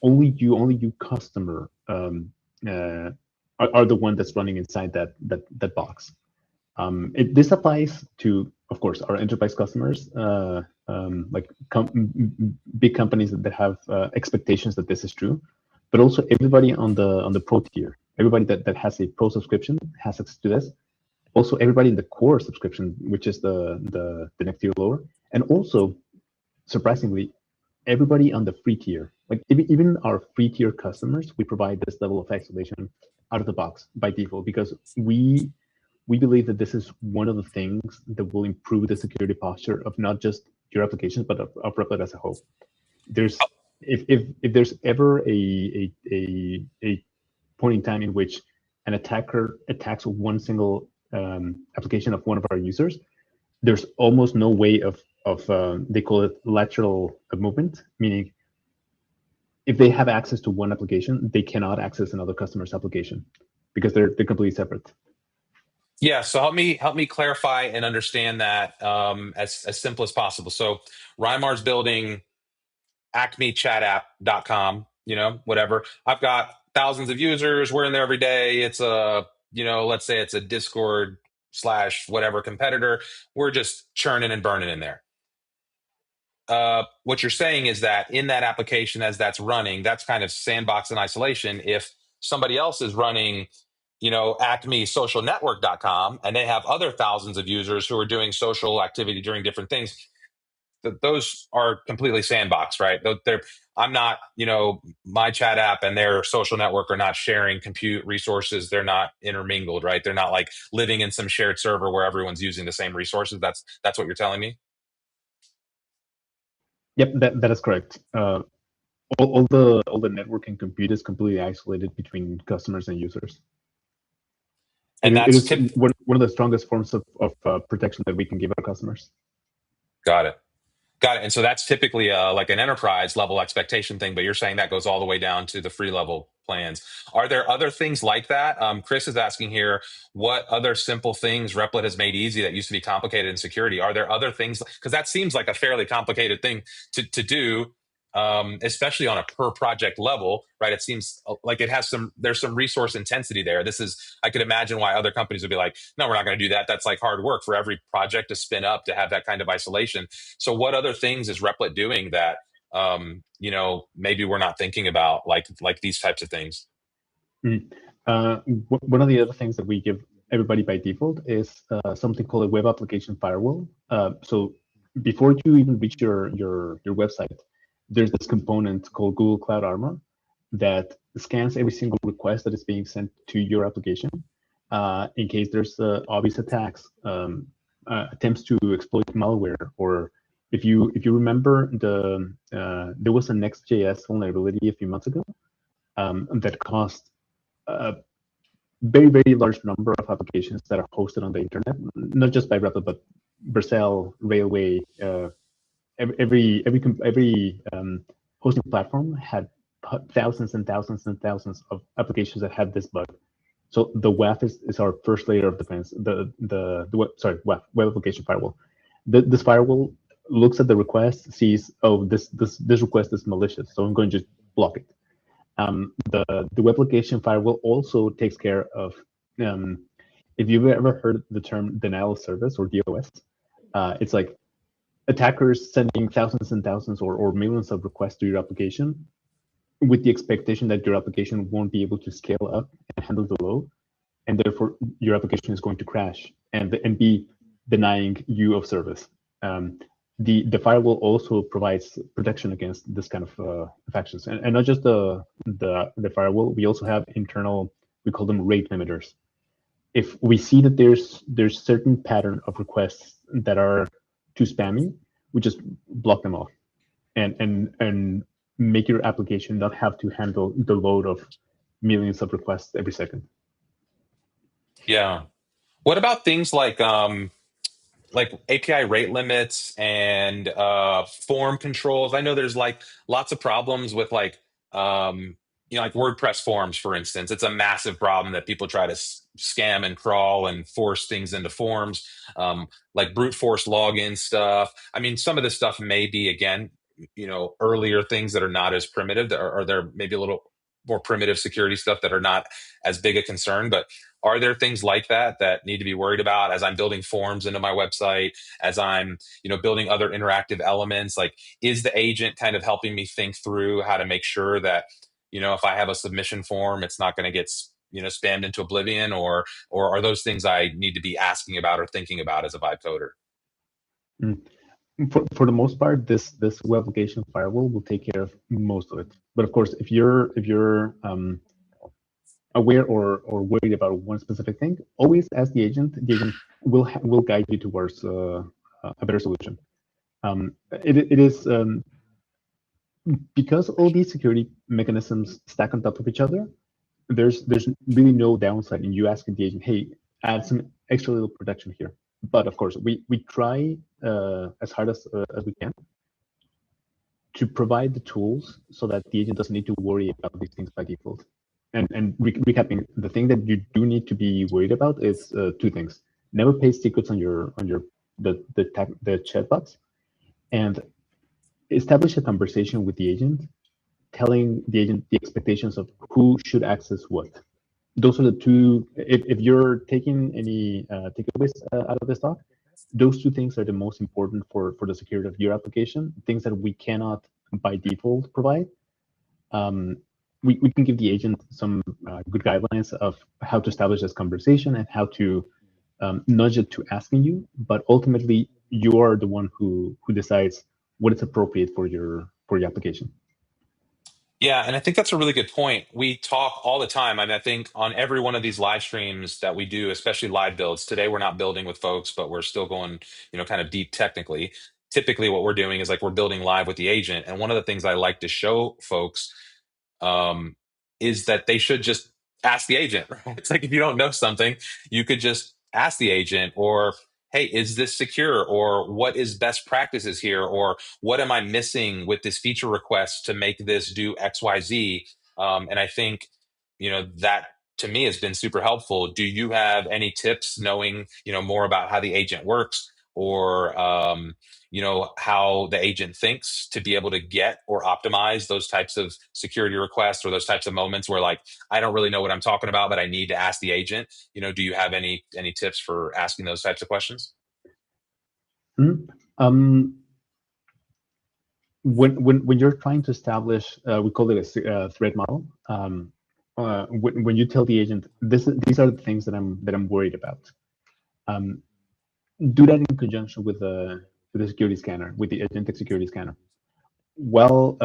only you customer are the one that's running inside that box. This applies to, of course, our enterprise customers, like big companies that have expectations that this is true, but also everybody on the pro tier, everybody that has a pro subscription has access to this. Also, everybody in the core subscription, which is the next tier lower, and also, surprisingly, everybody on the free tier. Like even our free tier customers, we provide this level of isolation out of the box by default, because we believe that this is one of the things that will improve the security posture of not just your applications, but of Replit as a whole. If there's ever a point in time in which an attacker attacks one single application of one of our users, there's almost no way of they call it lateral movement, meaning if they have access to one application, they cannot access another customer's application because they're completely separate. Yeah, so help me clarify and understand that as simple as possible. So Rymar's building acmechatapp.com, whatever. I've got thousands of users. We're in there every day. It's a, let's say it's a Discord slash whatever competitor. We're just churning and burning in there. What you're saying is that in that application, as that's running, that's kind of sandbox in isolation. If somebody else is running, acmesocialnetwork.com, and they have other thousands of users who are doing social activity doing different things, those are completely sandbox, right? I'm not, my chat app and their social network are not sharing compute resources. They're not intermingled, right? They're not like living in some shared server where everyone's using the same resources. That's what you're telling me. Yep, that is correct. All the network and compute is completely isolated between customers and users. And It is one of the strongest forms of protection that we can give our customers. Got it. And so that's typically like an enterprise level expectation thing, but you're saying that goes all the way down to the free level plans. Are there other things like that? Chris is asking here, what other simple things Replit has made easy that used to be complicated in security? Are there other things? Because that seems like a fairly complicated thing to do, especially on a per project level, right? It seems like there's some resource intensity there. I could imagine why other companies would be like, no, we're not going to do that. That's like hard work for every project to spin up to have that kind of isolation. So what other things is Replit doing that, maybe we're not thinking about, like these types of things? One of the other things that we give everybody by default is something called a web application firewall. So before you even reach your website, there's this component called Google Cloud Armor that scans every single request that is being sent to your application in case there's obvious attacks, attempts to exploit malware, or if you remember there was a Next.js vulnerability a few months ago that caused a very, very large number of applications that are hosted on the internet, not just by Replit, but Vercel, Railway, every hosting platform had thousands and thousands and thousands of applications that had this bug. So the WAF is our first layer of defense. WAF, web application firewall. This firewall looks at the request, sees, oh, this request is malicious, so I'm going to just block it. The web application firewall also takes care of, if you've ever heard the term denial of service or DOS, it's like attackers sending thousands and thousands or millions of requests to your application with the expectation that your application won't be able to scale up and handle the load, and therefore your application is going to crash and be denying you of service. The firewall also provides protection against this kind of actions, and not just the firewall. We also have internal, we call them rate limiters. If we see that there's certain pattern of requests that are too spammy, we just block them off, and make your application not have to handle the load of millions of requests every second. Yeah. What about things like API rate limits and form controls? I know there's like lots of problems with like WordPress forms, for instance. It's a massive problem that people try to scam and crawl and force things into forms, like brute force login stuff. I mean, some of this stuff may be, again, earlier things that are not as primitive, or there maybe a little more primitive security stuff that are not as big a concern. But are there things like that need to be worried about as I'm building forms into my website, as I'm, building other interactive elements? Like, is the agent kind of helping me think through how to make sure that, if I have a submission form, it's not going to get, spammed into oblivion, or are those things I need to be asking about or thinking about as a vibe coder? For the most part, this web application firewall will take care of most of it. But of course, if you're aware or worried about one specific thing, always ask the agent. The agent will guide you towards a better solution. It is because all these security mechanisms stack on top of each other. There's really no downside in you asking the agent, hey, add some extra little protection here. But of course, we try as hard as we can to provide the tools so that the agent doesn't need to worry about these things by default. recapping, the thing that you do need to be worried about is two things: never paste secrets on the chat box, and establish a conversation with the agent, telling the agent the expectations of who should access what. Those are the two. If you're taking any takeaways out of this talk, those two things are the most important for the security of your application. Things that we cannot by default provide. We can give the agent some good guidelines of how to establish this conversation and how to nudge it to asking you. But ultimately, you are the one who decides what is appropriate for your application. Yeah, and I think that's a really good point. We talk all the time. I mean, I think on every one of these live streams that we do, especially live builds, today we're not building with folks, but we're still going, kind of deep technically. Typically, what we're doing is like we're building live with the agent. And one of the things I like to show folks is that they should just ask the agent. Right? It's like if you don't know something, you could just ask the agent, or hey, is this secure? Or what is best practices here? Or what am I missing with this feature request to make this do XYZ? And I think, that to me has been super helpful. Do you have any tips knowing, more about how the agent works, or, how the agent thinks to be able to get or optimize those types of security requests or those types of moments where like, I don't really know what I'm talking about, but I need to ask the agent? Do you have any tips for asking those types of questions? When you're trying to establish, we call it a threat model. When you tell the agent these are the things that I'm worried about, do that in conjunction with the security scanner, with the agentic security scanner. Well,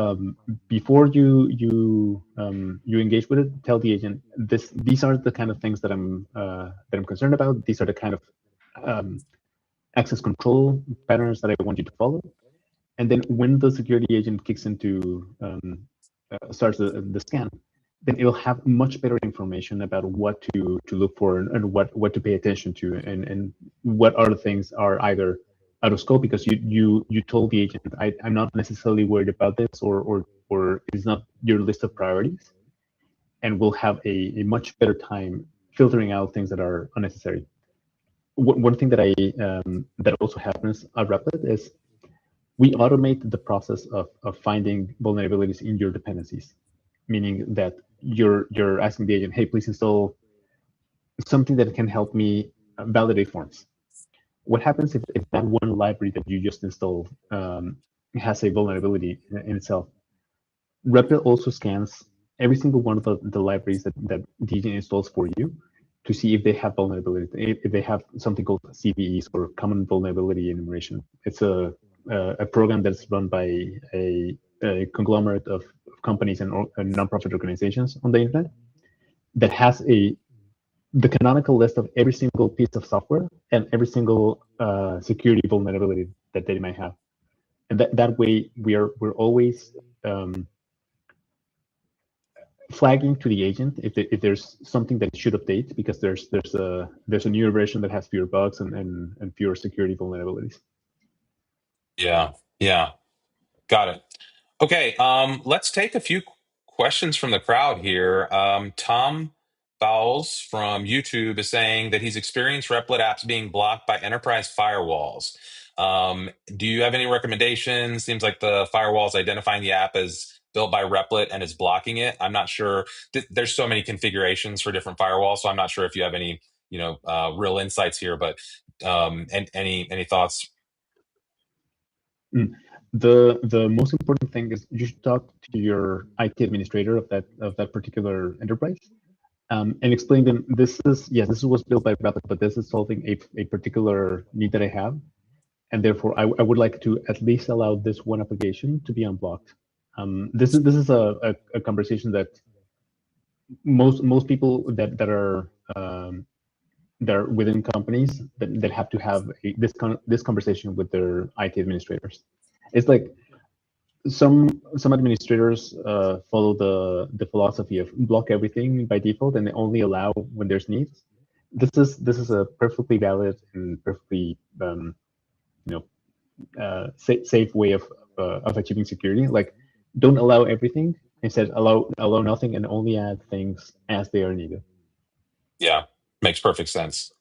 before you engage with it, tell the agent these are the kind of things that I'm concerned about. These are the kind of access control patterns that I want you to follow. And then when the security agent kicks into starts the scan, then it'll have much better information about what to look for and what to pay attention to, and what other things are either out of scope because you told the agent I'm not necessarily worried about this, or it's not your list of priorities, and we'll have a much better time filtering out things that are unnecessary. One thing that that also happens at Replit is we automate the process of finding vulnerabilities in your dependencies, meaning that you're asking the agent, hey, please install something that can help me validate forms. What happens if that one library that you just installed has a vulnerability in itself? Replit also scans every single one of the libraries that the agent installs for you to see if they have vulnerability, if they have something called CVEs, or common vulnerability enumeration. It's a program that's run by a conglomerate of companies and nonprofit organizations on the internet that has the canonical list of every single piece of software and every single security vulnerability that they might have. And that way we're always flagging to the agent if there's something that should update, because there's a newer version that has fewer bugs and fewer security vulnerabilities. Yeah, got it. Okay, let's take a few questions from the crowd here. Tom Bowles from YouTube is saying that he's experienced Replit apps being blocked by enterprise firewalls. Do you have any recommendations? Seems like the firewall is identifying the app as built by Replit and is blocking it. I'm not sure. There's so many configurations for different firewalls, so I'm not sure if you have any, real insights here. But and any thoughts? The most important thing is you should talk to your IT administrator of that particular enterprise, and explain them this was built by Replit, but this is solving a particular need that I have, and therefore I would like to at least allow this one application to be unblocked. This is a conversation that most people that are within companies that have to have this conversation with their IT administrators. It's like some administrators follow the philosophy of block everything by default and they only allow when there's needs. This is a perfectly valid and perfectly safe way of achieving security. Like, don't allow everything Instead, allow nothing and only add things as they are needed. Yeah, makes perfect sense.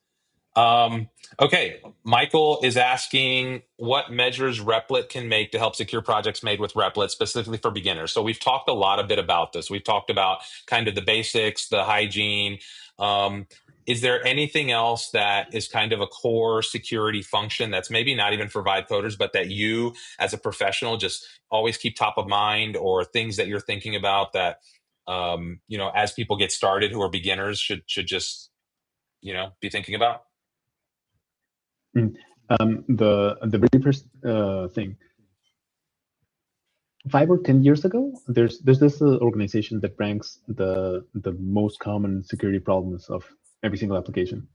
Okay, Michael is asking what measures Replit can make to help secure projects made with Replit, specifically for beginners. So we've talked a bit about this. We've talked about kind of the basics, the hygiene. Is there anything else that is kind of a core security function that's maybe not even for vibe coders, but that you as a professional just always keep top of mind, or things that you're thinking about that, as people get started who are beginners should just, be thinking about? The very first thing, 5 or 10 years ago, there's this organization that ranks the most common security problems of every single application.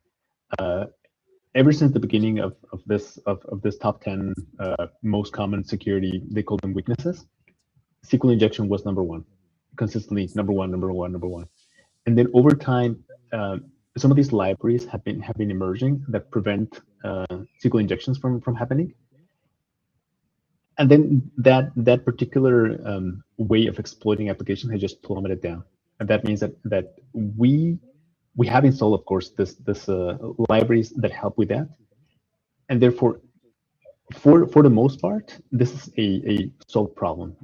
Ever since the beginning of this top 10 most common security, they call them weaknesses. SQL injection was number one, consistently number one. And then over time, some of these libraries have been emerging that prevent SQL injections from happening. And then that particular way of exploiting applications has just plummeted down. And that means that we have installed, of course, this libraries that help with that. And therefore, for the most part, this is a solved problem.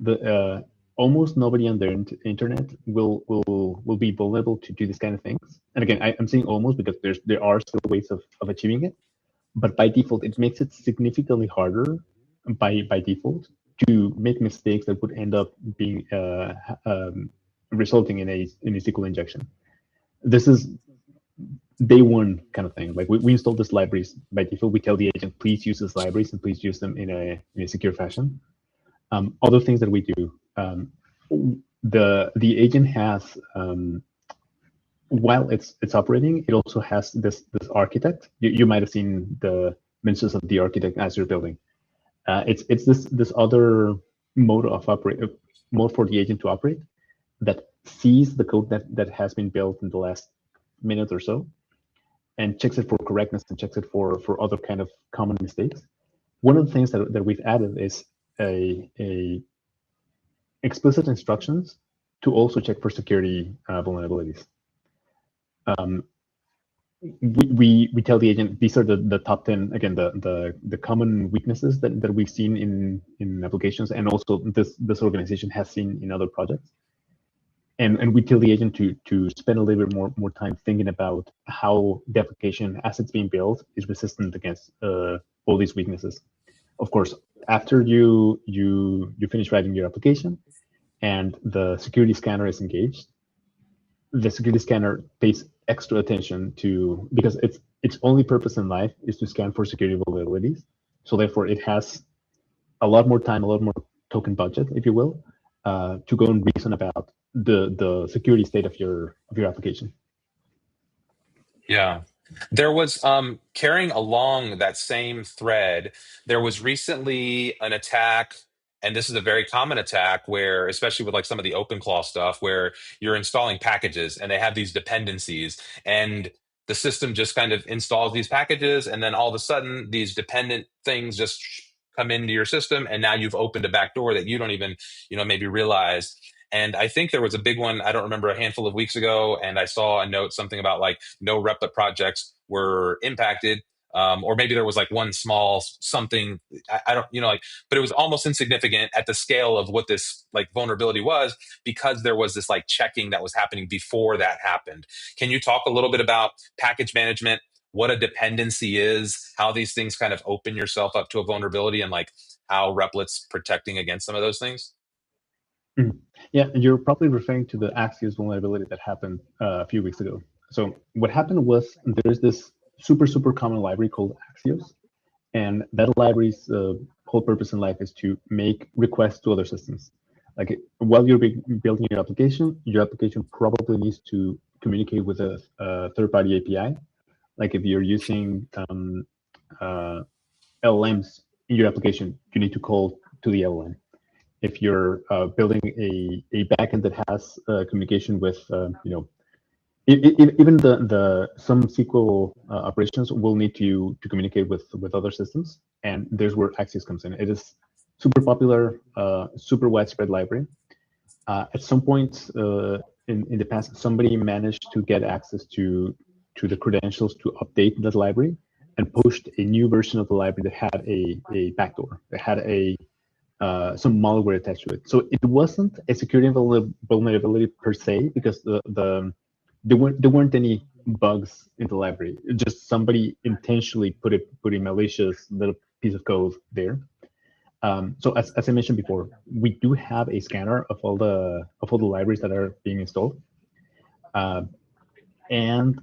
Almost nobody on the internet will be vulnerable to do this kind of things. And again, I'm saying almost because there are still ways of achieving it, but by default, it makes it significantly harder by default to make mistakes that would end up being resulting in a SQL injection. This is day one kind of thing. Like we install these libraries by default. We tell the agent, please use these libraries and please use them in a secure fashion. Other things that we do, the agent has, while it's operating, it also has this architect. You might have seen the mentions of the architect as you're building. It's this other mode for the agent to operate that sees the code that has been built in the last minute or so, and checks it for correctness and checks it for other kind of common mistakes. One of the things that we've added is a explicit instructions to also check for security vulnerabilities. We tell the agent these are the top 10, again, the common weaknesses that we've seen in applications, and also this organization has seen in other projects. And we tell the agent to spend a little bit more time thinking about how the application, as it's being built, is resistant against all these weaknesses. Of course, after you finish writing your application and the security scanner is engaged, the security scanner pays extra attention to, because its only purpose in life is to scan for security vulnerabilities. So therefore, it has a lot more time, a lot more token budget, if you will, to go and reason about the security state of your application. Yeah. There was, carrying along that same thread, there was recently an attack, and this is a very common attack where, especially with like some of the OpenClaw stuff, where you're installing packages and they have these dependencies, and the system just kind of installs these packages, and then all of a sudden these dependent things just come into your system, and now you've opened a back door that you don't even, maybe realize. And I think there was a big one, I don't remember, a handful of weeks ago, and I saw a note, something about like no Replit projects were impacted, or maybe there was like one small something, I don't, but it was almost insignificant at the scale of what this like vulnerability was, because there was this like checking that was happening before that happened. Can you talk a little bit about package management, what a dependency is, how these things kind of open yourself up to a vulnerability, and like how Replit's protecting against some of those things? Yeah, you're probably referring to the Axios vulnerability that happened a few weeks ago. So what happened was there's this super common library called Axios, and that library's whole purpose in life is to make requests to other systems. Like while you're building your application probably needs to communicate with a third-party API. Like if you're using LLMs in your application, you need to call to the LLM. If you're building a backend that has communication with, even some SQL operations will need to communicate with other systems, and there's where Axios comes in. It is super popular, super widespread library. At some point in the past, somebody managed to get access to the credentials to update that library and pushed a new version of the library that had a backdoor, that had some malware attached to it. So it wasn't a security vulnerability per se, because there weren't any bugs in the library. Just somebody intentionally put a malicious little piece of code there. So as I mentioned before, we do have a scanner of all the libraries that are being installed, and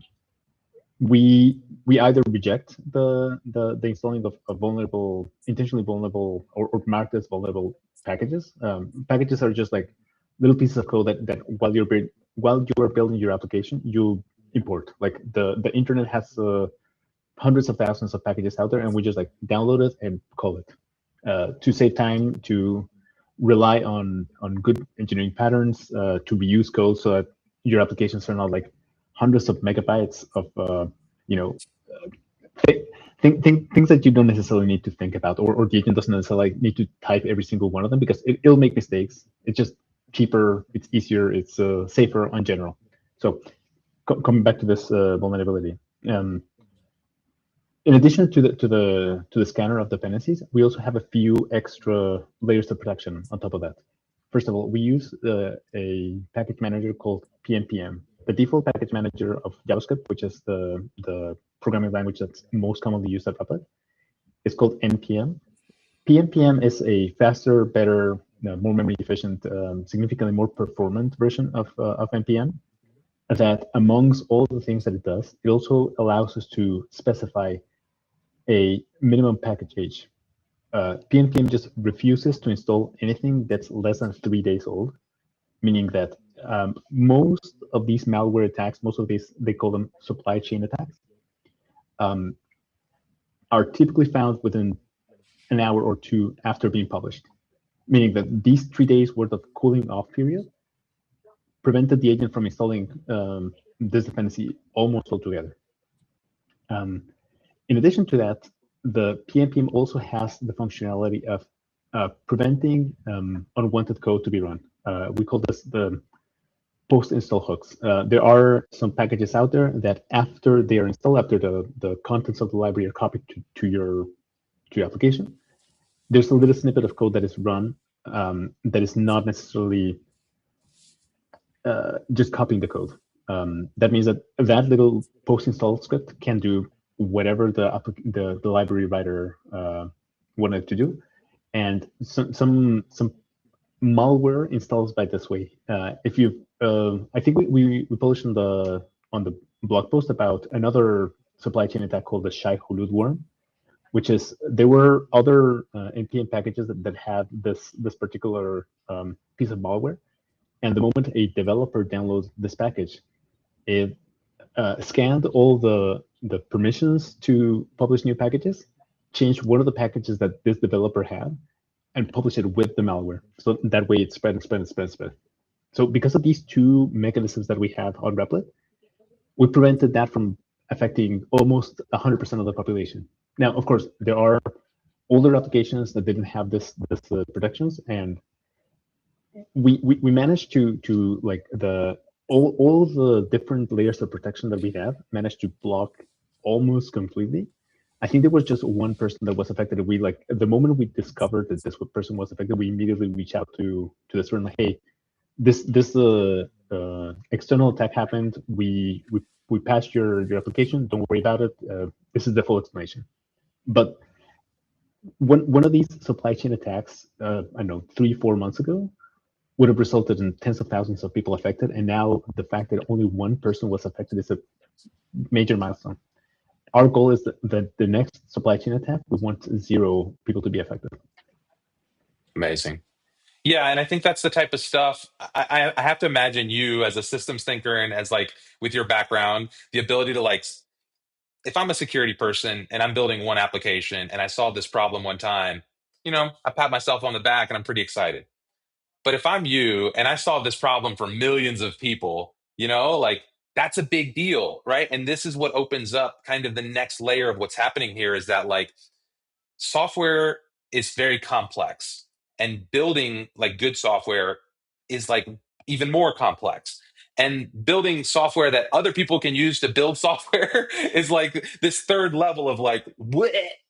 we either reject the installing of vulnerable, intentionally vulnerable, or marked as vulnerable packages. Packages are just like little pieces of code that while you are building your application, you import. Like the internet has hundreds of thousands of packages out there, and we just like download it and call it. To save time, to rely on good engineering patterns, to reuse code so that your applications are not like hundreds of megabytes of things that you don't necessarily need to think about, or the agent doesn't necessarily need to type every single one of them, because it'll make mistakes. It's just cheaper, it's easier, it's safer in general. So coming back to this vulnerability. In addition to the scanner of dependencies, we also have a few extra layers of protection on top of that. First of all, we use a package manager called PNPM. The default package manager of JavaScript, which is the programming language that's most commonly used at Replit, is called NPM. PNPM is a faster, better, more memory efficient, significantly more performant version of NPM. That amongst all the things that it does, it also allows us to specify a minimum package age. PNPM just refuses to install anything that's less than 3 days old, meaning that most of these malware attacks, most of these, they call them supply chain attacks, are typically found within an hour or two after being published, meaning that these 3 days worth of cooling off period prevented the agent from installing this dependency almost altogether. In addition to that, the PNPM also has the functionality of preventing unwanted code to be run. We call this the post-install hooks. There are some packages out there that after they are installed, after the contents of the library are copied to your application, there's a little snippet of code that is run that is not necessarily just copying the code. That means that little post-install script can do whatever the library writer wanted to do, and some malware installs by this way. If you, I think we published on the blog post about another supply chain attack called the Shai Hulud worm, which is there were other npm packages that had this particular piece of malware, and the moment a developer downloads this package, it scanned all the permissions to publish new packages, changed one of the packages that this developer had, and published it with the malware. So that way it spread and spread and spread and spread. So because of these two mechanisms that we have on Replit, we prevented that from affecting almost 100% of the population. Now, of course, there are older applications that didn't have this protections, and we managed to like all the different layers of protection that we have managed to block almost completely. I think there was just one person that was affected. We like the moment we discovered that this person was affected, we immediately reached out to the student like, hey, this external attack happened. We patched your application. Don't worry about it. This is the full explanation. But one of these supply chain attacks, I don't know, 3-4 months ago, would have resulted in tens of thousands of people affected. And now the fact that only one person was affected is a major milestone. Our goal is that the next supply chain attack, we want 0 people to be affected. Amazing. Yeah, and I think that's the type of stuff I have to imagine you as a systems thinker and as like with your background, the ability to like, if I'm a security person and I'm building one application and I solved this problem one time, I pat myself on the back and I'm pretty excited. But if I'm you and I solve this problem for millions of people, like that's a big deal, right? And this is what opens up kind of the next layer of what's happening here is that like software is very complex, and building like good software is like even more complex. And building software that other people can use to build software is like this third level of like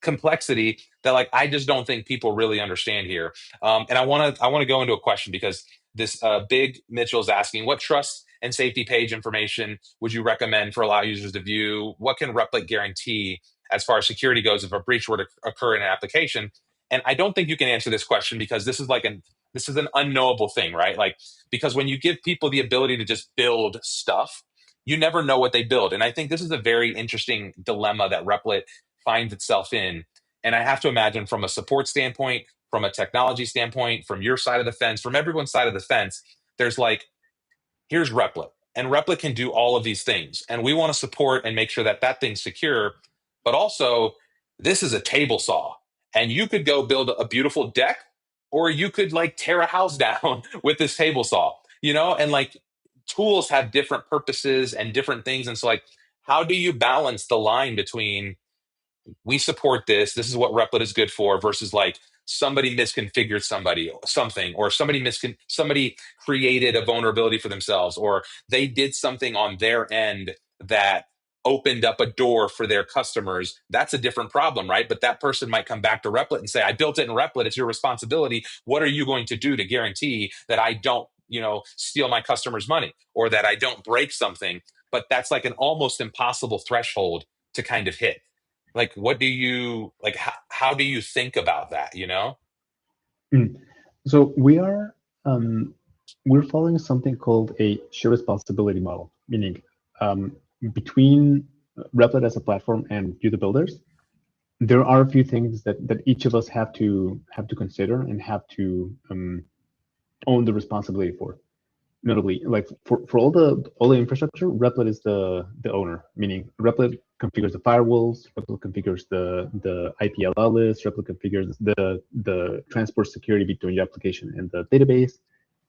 complexity that like I just don't think people really understand here. And I want to go into a question because this big Mitchell is asking, what trust and safety page information would you recommend for allow users to view? What can Replit guarantee as far as security goes if a breach were to occur in an application? And I don't think you can answer this question because this is an unknowable thing, right? Like, because when you give people the ability to just build stuff, you never know what they build. And I think this is a very interesting dilemma that Replit finds itself in. And I have to imagine from a support standpoint, from a technology standpoint, from your side of the fence, from everyone's side of the fence, there's like, here's Replit. And Replit can do all of these things. And we want to support and make sure that that thing's secure. But also, this is a table saw. And you could go build a beautiful deck, or you could like tear a house down with this table saw, and like tools have different purposes and different things. And so like, how do you balance the line between we support this is what Replit is good for versus like somebody misconfigured something, or somebody created a vulnerability for themselves, or they did something on their end that opened up a door for their customers. That's a different problem, right? But that person might come back to Replit and say, I built it in Replit, it's your responsibility. What are you going to do to guarantee that I don't steal my customers' money, or that I don't break something? But that's like an almost impossible threshold to kind of hit. Like, what do you like? How do you think about that? So we're following something called a shared responsibility model, meaning between Replit as a platform and you, the builders, there are a few things that each of us have to consider and have to own the responsibility for. Notably, like for all the infrastructure, Replit is the owner, meaning Replit configures the firewalls, Replit configures the IPLL list, Replit configures the transport security between your application and the database,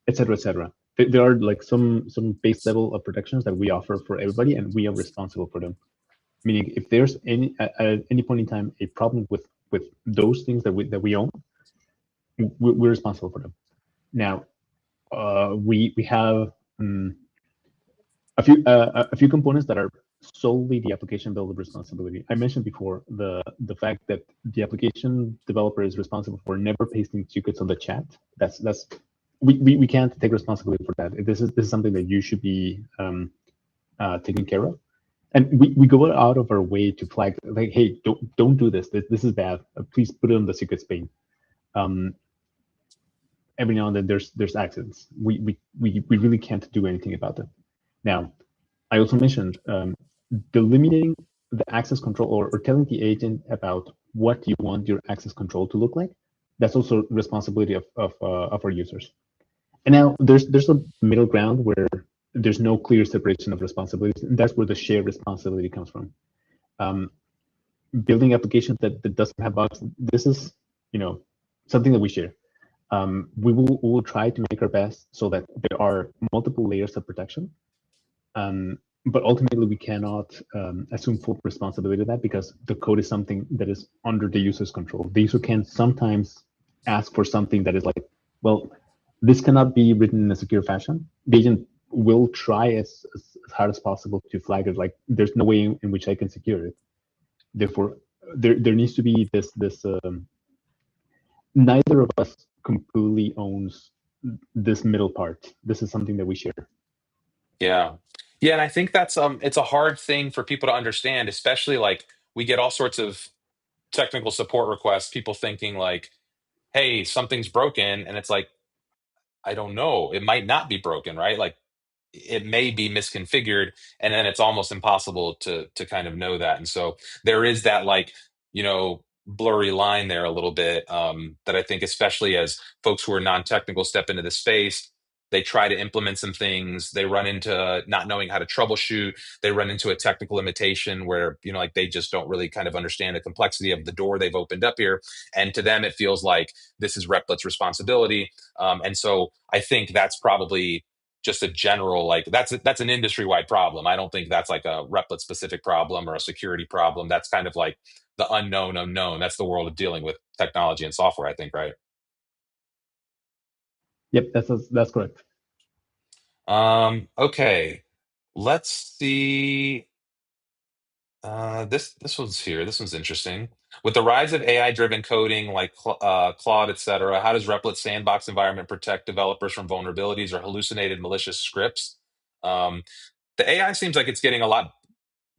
et cetera, et cetera. There are like some base level of protections that we offer for everybody, and we are responsible for them. Meaning, if there's at any point in time a problem with those things that we own, we're responsible for them. Now, we have a few components that are solely the application builder responsibility. I mentioned before the fact that the application developer is responsible for never pasting secrets on the chat. We can't take responsibility for that. This is something that you should be taking care of. And we go out of our way to flag, like, hey, don't do this. This is bad. Please put it on the secrets pane. Every now and then there's accidents. We really can't do anything about them. Now, I also mentioned delimiting the access control, or telling the agent about what you want your access control to look like. That's also responsibility of our users. And now there's a middle ground where there's no clear separation of responsibilities, and that's where the shared responsibility comes from. Building applications that doesn't have bugs. This is something that we share. We will try to make our best so that there are multiple layers of protection. But ultimately, we cannot assume full responsibility of that, because the code is something that is under the user's control. The user can sometimes ask for something that is like, well, this cannot be written in a secure fashion. The agent will try as hard as possible to flag it, like, there's no way in which I can secure it. Therefore, there needs to be this neither of us completely owns this middle part. This is something that we share. Yeah. And I think that's it's a hard thing for people to understand, especially like we get all sorts of technical support requests, people thinking like, hey, something's broken, and it's like, I don't know, it might not be broken, right? Like, it may be misconfigured, and then it's almost impossible to kind of know that. And so there is that like blurry line there a little bit, that I think, especially as folks who are non-technical step into the space, they try to implement some things, they run into not knowing how to troubleshoot, they run into a technical limitation where like they just don't really kind of understand the complexity of the door they've opened up here, and to them it feels like this is Replit's responsibility. And so I think that's probably just a general, like, that's an industry-wide problem. I don't think that's like a Replit specific problem or a security problem. That's kind of like the unknown. That's the world of dealing with technology and software, I think, right? Yep, that's correct. Okay, let's see. This one's here. This one's interesting. With the rise of AI-driven coding like Claude, etc., how does Replit sandbox environment protect developers from vulnerabilities or hallucinated malicious scripts? Um, the AI seems like it's getting a lot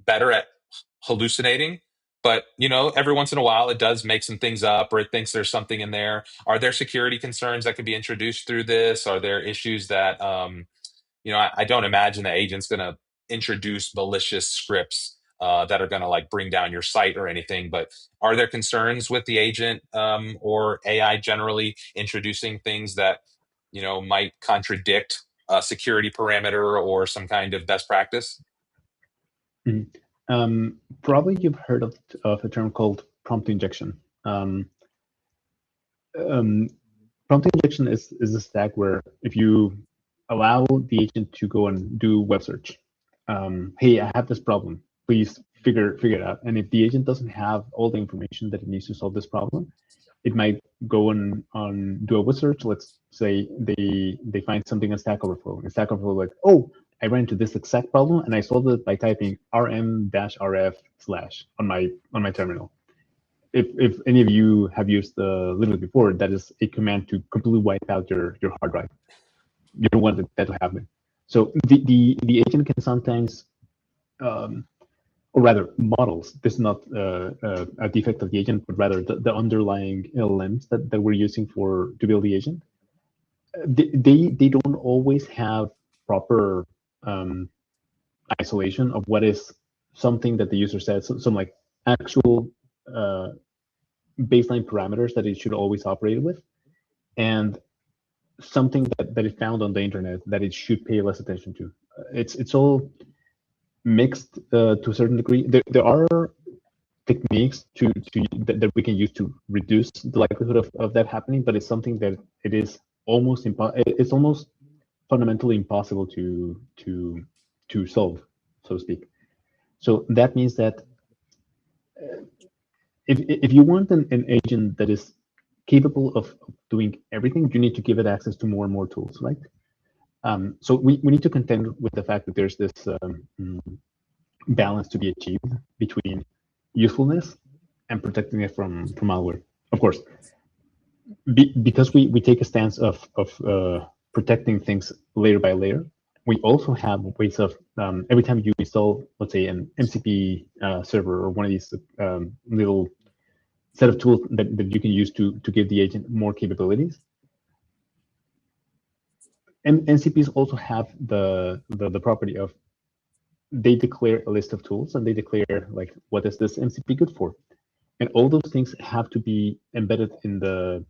better at hallucinating, but every once in a while it does make some things up, or it thinks there's something in there. Are there security concerns that could be introduced through this? Are there issues that I don't imagine the agent's going to introduce malicious scripts that are going to like bring down your site or anything. But are there concerns with the agent or AI generally introducing things that might contradict a security parameter or some kind of best practice? Mhm. Probably you've heard of a term called prompt injection. Prompt injection is a stack where if you allow the agent to go and do web search, hey, I have this problem, please figure it out. And if the agent doesn't have all the information that it needs to solve this problem, it might go on do a web search. Let's say they find something in Stack Overflow. And Stack Overflow like, oh, I ran into this exact problem and I solved it by typing rm-rf/ on my terminal. If any of you have used Linux before, that is a command to completely wipe out your hard drive. You don't want that to happen. So the agent can sometimes, or rather models, this is not a defect of the agent, but rather the underlying LLMs that we're using to build the agent. They don't always have proper isolation of what is something that the user says, some like actual baseline parameters that it should always operate with, and something that it found on the internet that it should pay less attention to. It's all mixed to a certain degree. There are techniques that we can use to reduce the likelihood of that happening, but it's something that it's almost fundamentally impossible to solve, so to speak. So that means that if you want an agent that is capable of doing everything, you need to give it access to more and more tools, right? So we need to contend with the fact that there's this balance to be achieved between usefulness and protecting it from malware. Of course, because we take a stance of protecting things layer by layer, we also have ways of every time you install, let's say, an MCP server or one of these little set of tools that you can use to give the agent more capabilities. And MCPs also have the property of they declare a list of tools and they declare like, what is this MCP good for? And all those things have to be embedded in the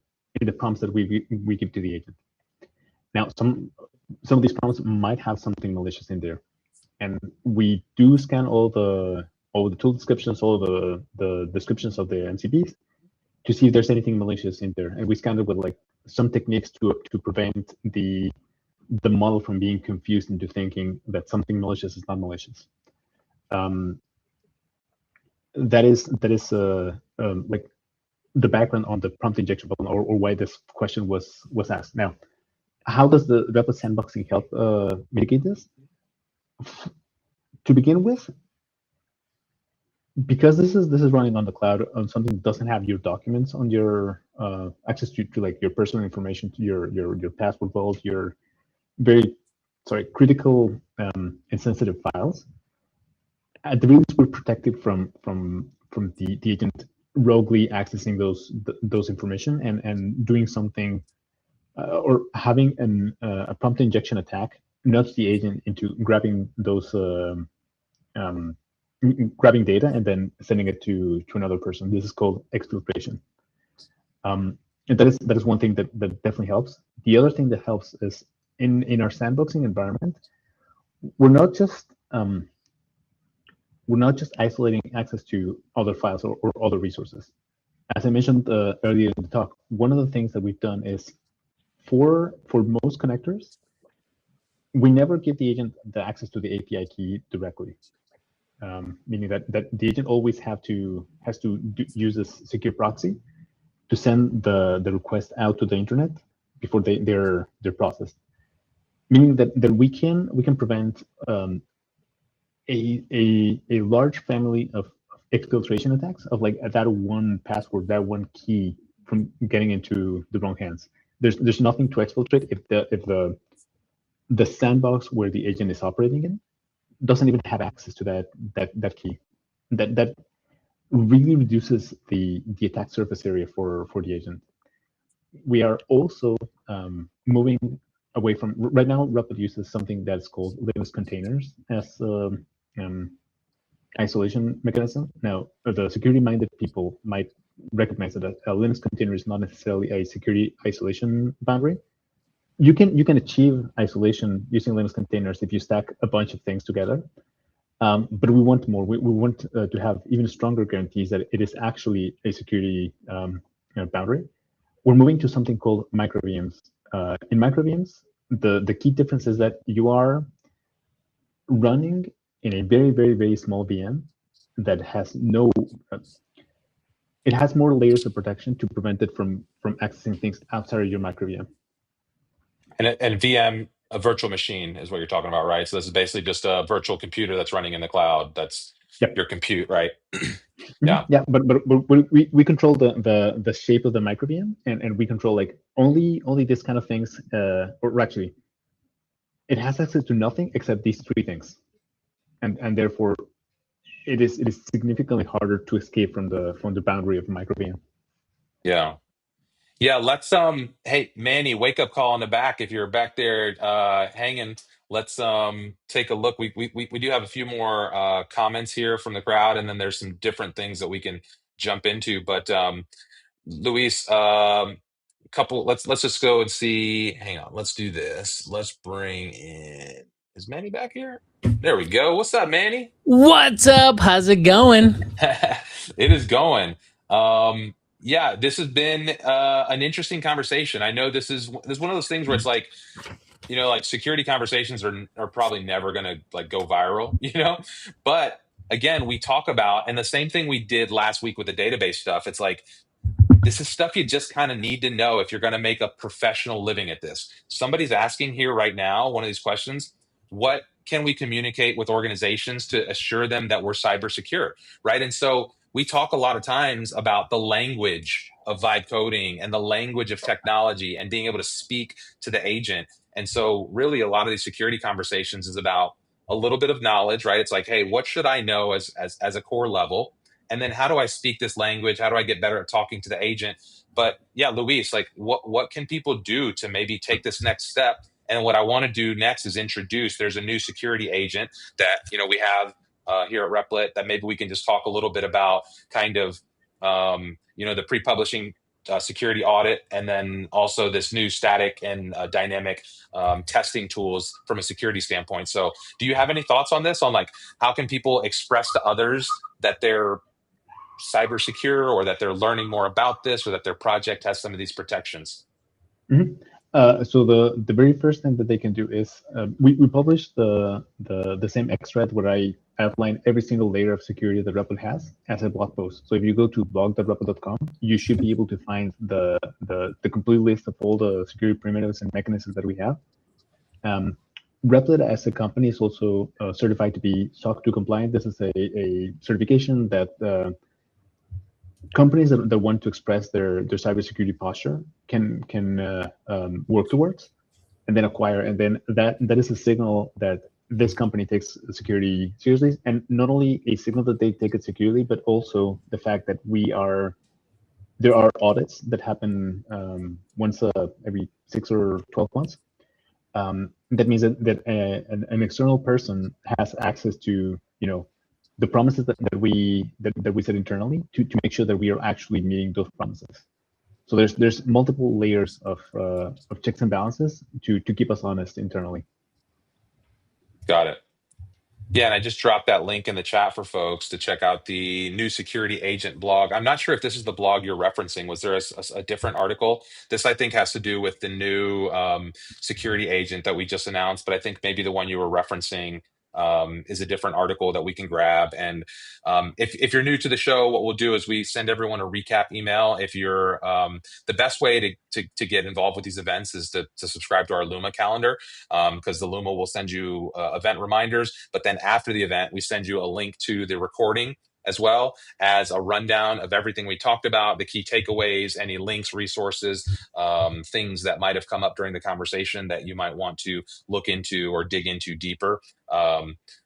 prompts that we give to the agent. Now, some of these prompts might have something malicious in there, and we do scan all the tool descriptions, all the descriptions of the MCPs to see if there's anything malicious in there, and we scan it with like some techniques to prevent the model from being confused into thinking that something malicious is not malicious. That is like the background on the prompt injection problem, or why this question was asked. Now, how does the Replit sandboxing help mitigate this? To begin with, because this is running on the cloud on something that doesn't have your documents on your access to like your personal information, to your password vault, your very critical and sensitive files. At the very least, we're protected from the agent roguely accessing those information and doing something or having a prompt injection attack nudge the agent into grabbing those grabbing data and then sending it to another person. This is called exfiltration. And that is one thing that definitely helps. The other thing that helps is in our sandboxing environment, we're not just isolating access to other files or other resources. As I mentioned earlier in the talk, one of the things that we've done is for most connectors, we never give the agent the access to the API key directly, meaning that the agent always has to use this secure proxy to send the request out to the internet before they're processed. meaning that we can prevent a large family of exfiltration attacks of like that one password, that one key from getting into the wrong hands. There's nothing to exfiltrate if the sandbox where the agent is operating in doesn't even have access to that key. That really reduces the attack surface area for the agent. We are also moving away from, right now Replit uses something that's called Linux containers as isolation mechanism. Now, the security-minded people might recognize that a Linux container is not necessarily a security isolation boundary. You can achieve isolation using Linux containers if you stack a bunch of things together. But we want more. We want to have even stronger guarantees that it is actually a security boundary. We're moving to something called micro VMs. In micro VMs, the key difference is that you are running in a very, very, very small VM that has no. It has more layers of protection to prevent it from accessing things outside of your micro VM. And VM, a virtual machine, is what you're talking about, right? So this is basically just a virtual computer that's running in the cloud. That's your compute, right? Yeah. Yeah, but we control the shape of the micro VM, and we control like only this kind of things. Or actually, it has access to nothing except these three things, and therefore, it is significantly harder to escape from the boundary of micro VM. Yeah. Yeah, let's hey Manny, wake up call in the back if you're back there hanging. Let's take a look. We do have a few more comments here from the crowd, and then there's some different things that we can jump into. But Luis, couple let's just go and see. Hang on, let's do this. Let's bring in, is Manny back here? There we go. What's up, Manny? What's up? How's it going? It is going. Yeah, this has been an interesting conversation. I know this is one of those things where it's like, like security conversations are probably never going to like go viral, But again, we talk about, and the same thing we did last week with the database stuff. It's like, this is stuff you just kind of need to know if you're going to make a professional living at this. Somebody's asking here right now, one of these questions, what can we communicate with organizations to assure them that we're cyber secure, right? And so we talk a lot of times about the language of vibe coding and the language of technology and being able to speak to the agent. And so really a lot of these security conversations is about a little bit of knowledge, right? It's like, hey, what should I know as a core level? And then how do I speak this language? How do I get better at talking to the agent? But yeah, Luis, like what can people do to maybe take this next step? And what I want to do next is introduce, there's a new security agent that, we have here at Replit that maybe we can just talk a little bit about kind of, the pre-publishing security audit, and then also this new static and dynamic testing tools from a security standpoint. So do you have any thoughts on this, on like, how can people express to others that they're cyber secure, or that they're learning more about this, or that their project has some of these protections? Mm-hmm. So the very first thing that they can do is we published the same extract where I outline every single layer of security that Replit has as a blog post. So if you go to blog.replit.com, you should be able to find the complete list of all the security primitives and mechanisms that we have. Replit as a company is also certified to be SOC 2 compliant. This is a certification that companies that want to express their cybersecurity posture can work towards, and then acquire. And then that is a signal that this company takes security seriously, and not only a signal that they take it securely, but also the fact that there are audits that happen once every 6 or 12 months. That means that an external person has access to the promises that we set internally to make sure that we are actually meeting those promises. So there's multiple layers of checks and balances to keep us honest internally. Got it. Yeah, and I just dropped that link in the chat for folks to check out the new security agent blog. I'm not sure if this is the blog you're referencing. Was there a different article? This, I think, has to do with the new security agent that we just announced, but I think maybe the one you were referencing is a different article that we can grab. And if you're new to the show, what we'll do is we send everyone a recap email. If you're the best way to get involved with these events is to subscribe to our Luma calendar, because the Luma will send you event reminders. But then after the event, we send you a link to the recording, as well as a rundown of everything we talked about, the key takeaways, any links, resources, things that might have come up during the conversation that you might want to look into or dig into deeper.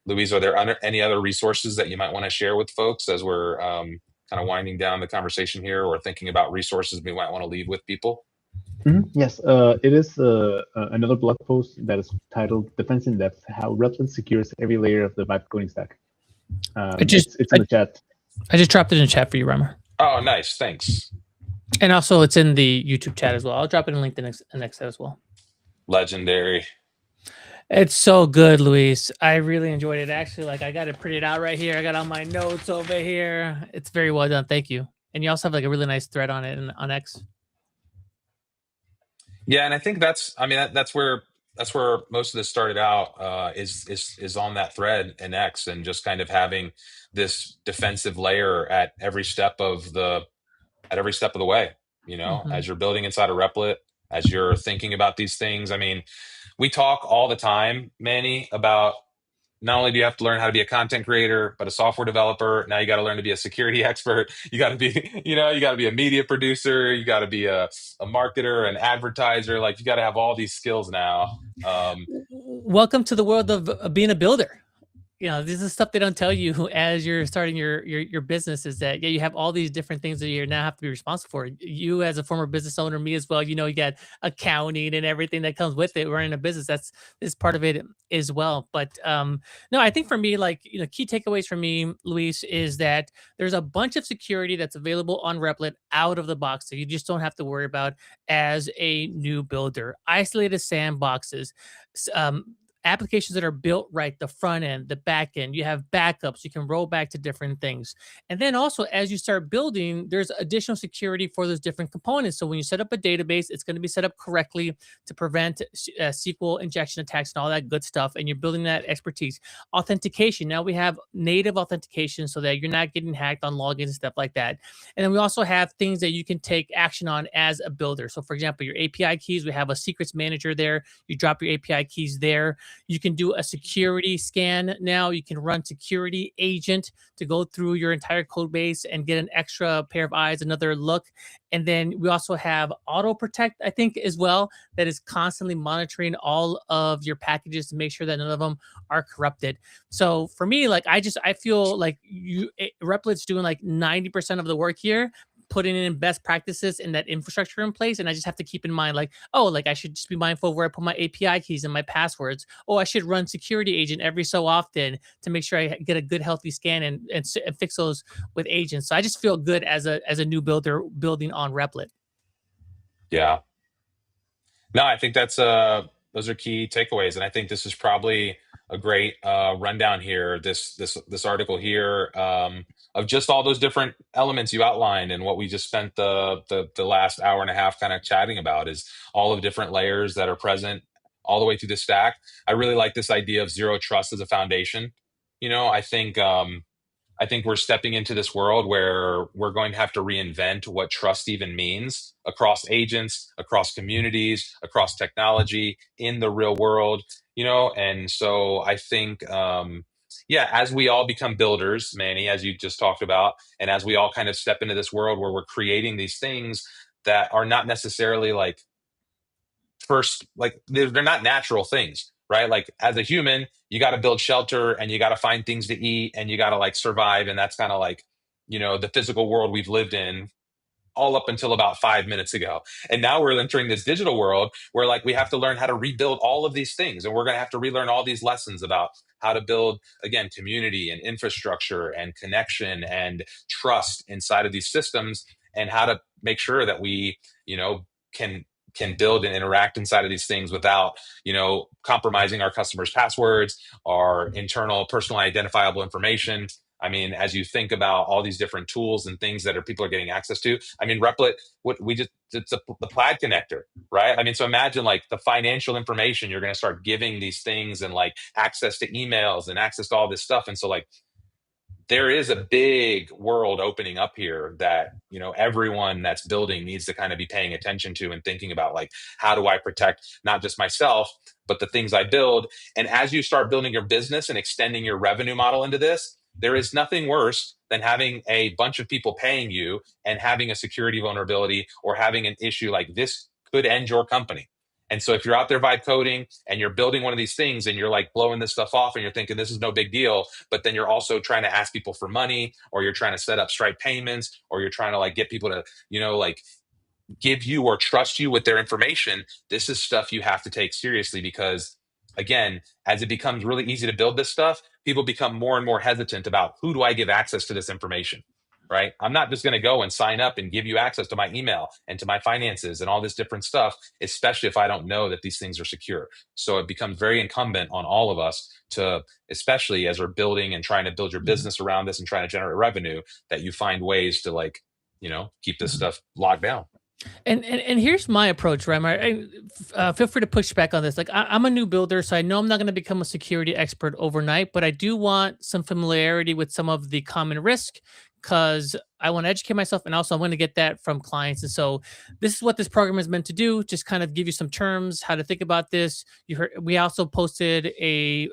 Luis, are there any other resources that you might want to share with folks as we're kind of winding down the conversation here, or thinking about resources we might want to leave with people? Yes, it is another blog post that is titled Defense in Depth, How Replit Secures Every Layer of the Vibe Coding Stack. It's in the chat. I just dropped it in the chat for you, Reimer. Oh, nice. Thanks. And also it's in the YouTube chat as well. I'll drop it in link the next as well. Legendary. It's so good, Luis. I really enjoyed it. Actually, like I got it printed out right here. I got all my notes over here. It's very well done. Thank you. And you also have like a really nice thread on it on X. Yeah, and I think that's where most of this started out, is on that thread in X, and just kind of having this defensive layer at every step of the way, as you're building inside a Replit, as you're thinking about these things. I mean, we talk all the time, Manny, about not only do you have to learn how to be a content creator, but a software developer. Now you got to learn to be a security expert. You got to be, you got to be a media producer. You got to be a marketer, an advertiser. Like, you got to have all these skills now. Welcome to the world of being a builder. This is stuff they don't tell you as you're starting your business, is that, you have all these different things that you now have to be responsible for. You as a former business owner, me as well, you got accounting and everything that comes with it, running a business. That's part of it as well. But no, I think for me, key takeaways for me, Luis, is that there's a bunch of security that's available on Replit out of the box that you just don't have to worry about as a new builder. Isolated sandboxes, applications that are built right, the front end, the back end, you have backups, you can roll back to different things. And then also, as you start building, there's additional security for those different components. So when you set up a database, it's going to be set up correctly to prevent SQL injection attacks and all that good stuff. And you're building that expertise. Authentication. Now we have native authentication so that you're not getting hacked on logins and stuff like that. And then we also have things that you can take action on as a builder. So for example, your API keys, we have a secrets manager there. You drop your API keys there. You can do a security scan now. You can run security agent to go through your entire code base and get an extra pair of eyes, another look. And then we also have auto protect, I think, as well, that is constantly monitoring all of your packages to make sure that none of them are corrupted. So for me, I feel like Replit's doing 90% of the work here, putting in best practices and that infrastructure in place. And I just have to keep in mind, I should just be mindful of where I put my API keys and my passwords. Oh, I should run security agent every so often to make sure I get a good, healthy scan and fix those with agents. So I just feel good as a new builder building on Replit. Yeah. No, I think those are key takeaways. And I think this is probably a great rundown here, this article here, of just all those different elements you outlined, and what we just spent the last hour and a half kind of chatting about, is all of the different layers that are present all the way through the stack. I really like this idea of zero trust as a foundation. I think we're stepping into this world where we're going to have to reinvent what trust even means across agents, across communities, across technology, in the real world, And so I think, as we all become builders, Manny, as you just talked about, and as we all kind of step into this world where we're creating these things that are not necessarily they're not natural things, right? As a human, you got to build shelter, and you got to find things to eat, and you got to survive. And that's kind of the physical world we've lived in all up until about 5 minutes ago. And now we're entering this digital world where we have to learn how to rebuild all of these things. And we're going to have to relearn all these lessons about how to build, again, community and infrastructure and connection and trust inside of these systems, and how to make sure that we, can build and interact inside of these things without, compromising our customers' passwords, our internal personal identifiable information. I mean, as you think about all these different tools and things that people are getting access to, I mean, Replit, it's the Plaid connector, right? I mean, so imagine like the financial information you're going to start giving these things and like access to emails and access to all this stuff. And so like, there is a big world opening up here that, you know, everyone that's building needs to kind of be paying attention to and thinking about, like, how do I protect not just myself, but the things I build? And as you start building your business and extending your revenue model into this, there is nothing worse than having a bunch of people paying you and having a security vulnerability or having an issue like this could end your company. And so if you're out there vibe coding and you're building one of these things and you're like blowing this stuff off and you're thinking this is no big deal, but then you're also trying to ask people for money, or you're trying to set up Stripe payments, or you're trying to like get people to, you know, like give you or trust you with their information, this is stuff you have to take seriously, because again, as it becomes really easy to build this stuff, people become more and more hesitant about, who do I give access to this information? Right? I'm not just going to go and sign up and give you access to my email and to my finances and all this different stuff, especially if I don't know that these things are secure. So it becomes very incumbent on all of us to, especially as we're building and trying to build your business around this and trying to generate revenue, that you find ways to, like, you know, keep this stuff locked down. And here's my approach, right? Feel free to push back on this. Like, I'm a new builder, so I know I'm not going to become a security expert overnight, but I do want some familiarity with some of the common risk, because I want to educate myself, and also I want to get that from clients. And so this is what this program is meant to do, just kind of give you some terms, how to think about this. You heard, we also posted a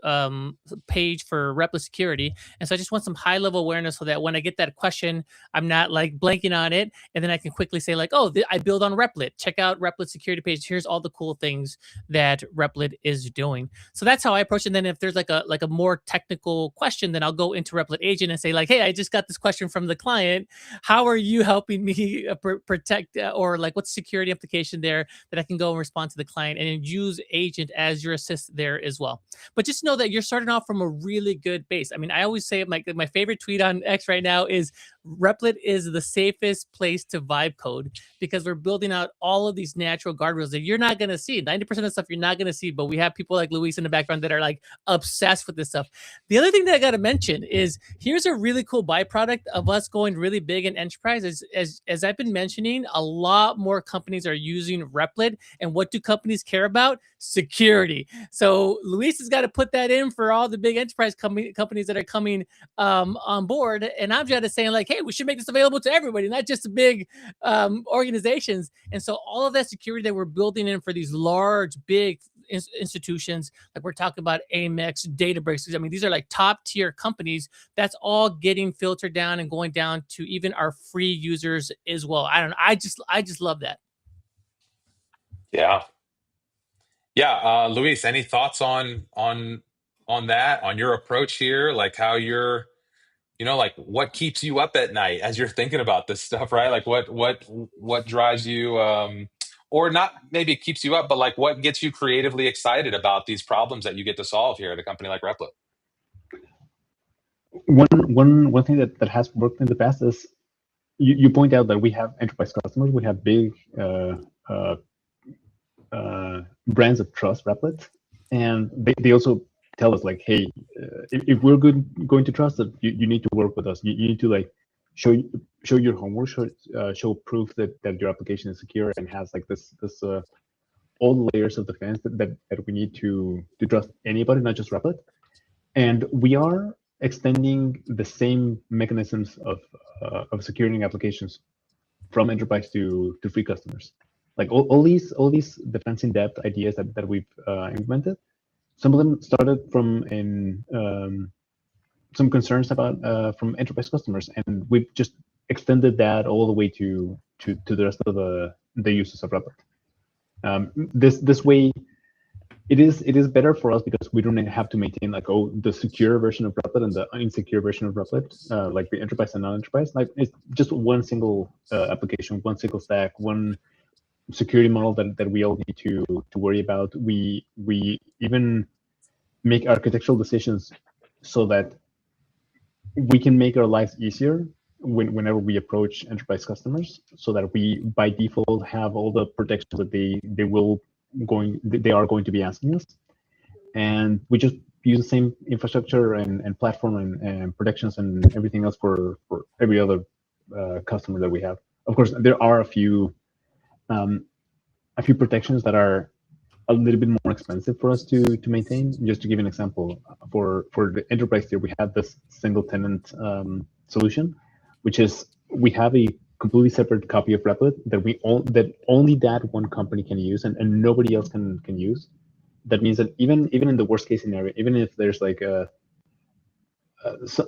page for Replit security. And so I just want some high level awareness so that when I get that question, I'm not like blanking on it. And then I can quickly say like, oh, I build on Replit. Check out Replit security page. Here's all the cool things that Replit is doing. So that's how I approach it. And then if there's like a more technical question, then I'll go into Replit agent and say like, hey, I just got this question from the client. How are you helping me protect or like what's security implication there that I can go and respond to the client, and use agent as your assist there as well. But just know that you're starting off from a really good base. I mean, I always say my favorite tweet on X right now is Replit is the safest place to vibe code, because we're building out all of these natural guardrails that you're not going to see. 90% of stuff you're not going to see, but we have people like Luis in the background that are like obsessed with this stuff. The other thing that I got to mention is here's a really cool byproduct of us going really big in enterprise. As I've been mentioning, a lot more companies are using Replit. And what do companies care about? Security. So Luis has got to put that in for all the big enterprise companies that are coming on board. And I'm just saying like, hey, we should make this available to everybody, not just the big organizations. And so all of that security that we're building in for these large, big institutions, like we're talking about Amex, Databricks. I mean, these are like top tier companies. That's all getting filtered down and going down to even our free users as well. I don't know. I just love that. Yeah. Luis, any thoughts on that, on your approach here, like how you're, you know, like what keeps you up at night as you're thinking about this stuff, right? Like what drives you, or not maybe keeps you up, but like what gets you creatively excited about these problems that you get to solve here at a company like Replit? One thing that has worked in the past is you point out that we have enterprise customers, we have big brands that trust Replit, and they also tell us like, hey, if we're going to trust it, you need to work with us. You need to like show your homework, show proof that your application is secure and has like this all the layers of defense that we need to trust anybody, not just Replit. And we are extending the same mechanisms of securing applications from enterprise to free customers. Like all these defense in depth ideas that we've implemented. Some of them started from some concerns about from enterprise customers, and we've just extended that all the way to the rest of the users of Replit. This way, it is better for us because we don't have to maintain like the secure version of Replit and the insecure version of Replit, like the enterprise and non-enterprise. Like it's just one single application, one single stack, one security model that we all need to worry about. We even make architectural decisions so that we can make our lives easier whenever we approach enterprise customers, so that we by default have all the protections that they are going to be asking us, and we just use the same infrastructure and platform and protections and everything else for every other customer that we have. Of course, there are a few protections that are a little bit more expensive for us to maintain. Just to give an example, for the enterprise tier, we have this single tenant solution, which is we have a completely separate copy of Replit that only that one company can use and nobody else can use. That means that even in the worst case scenario, even if there's like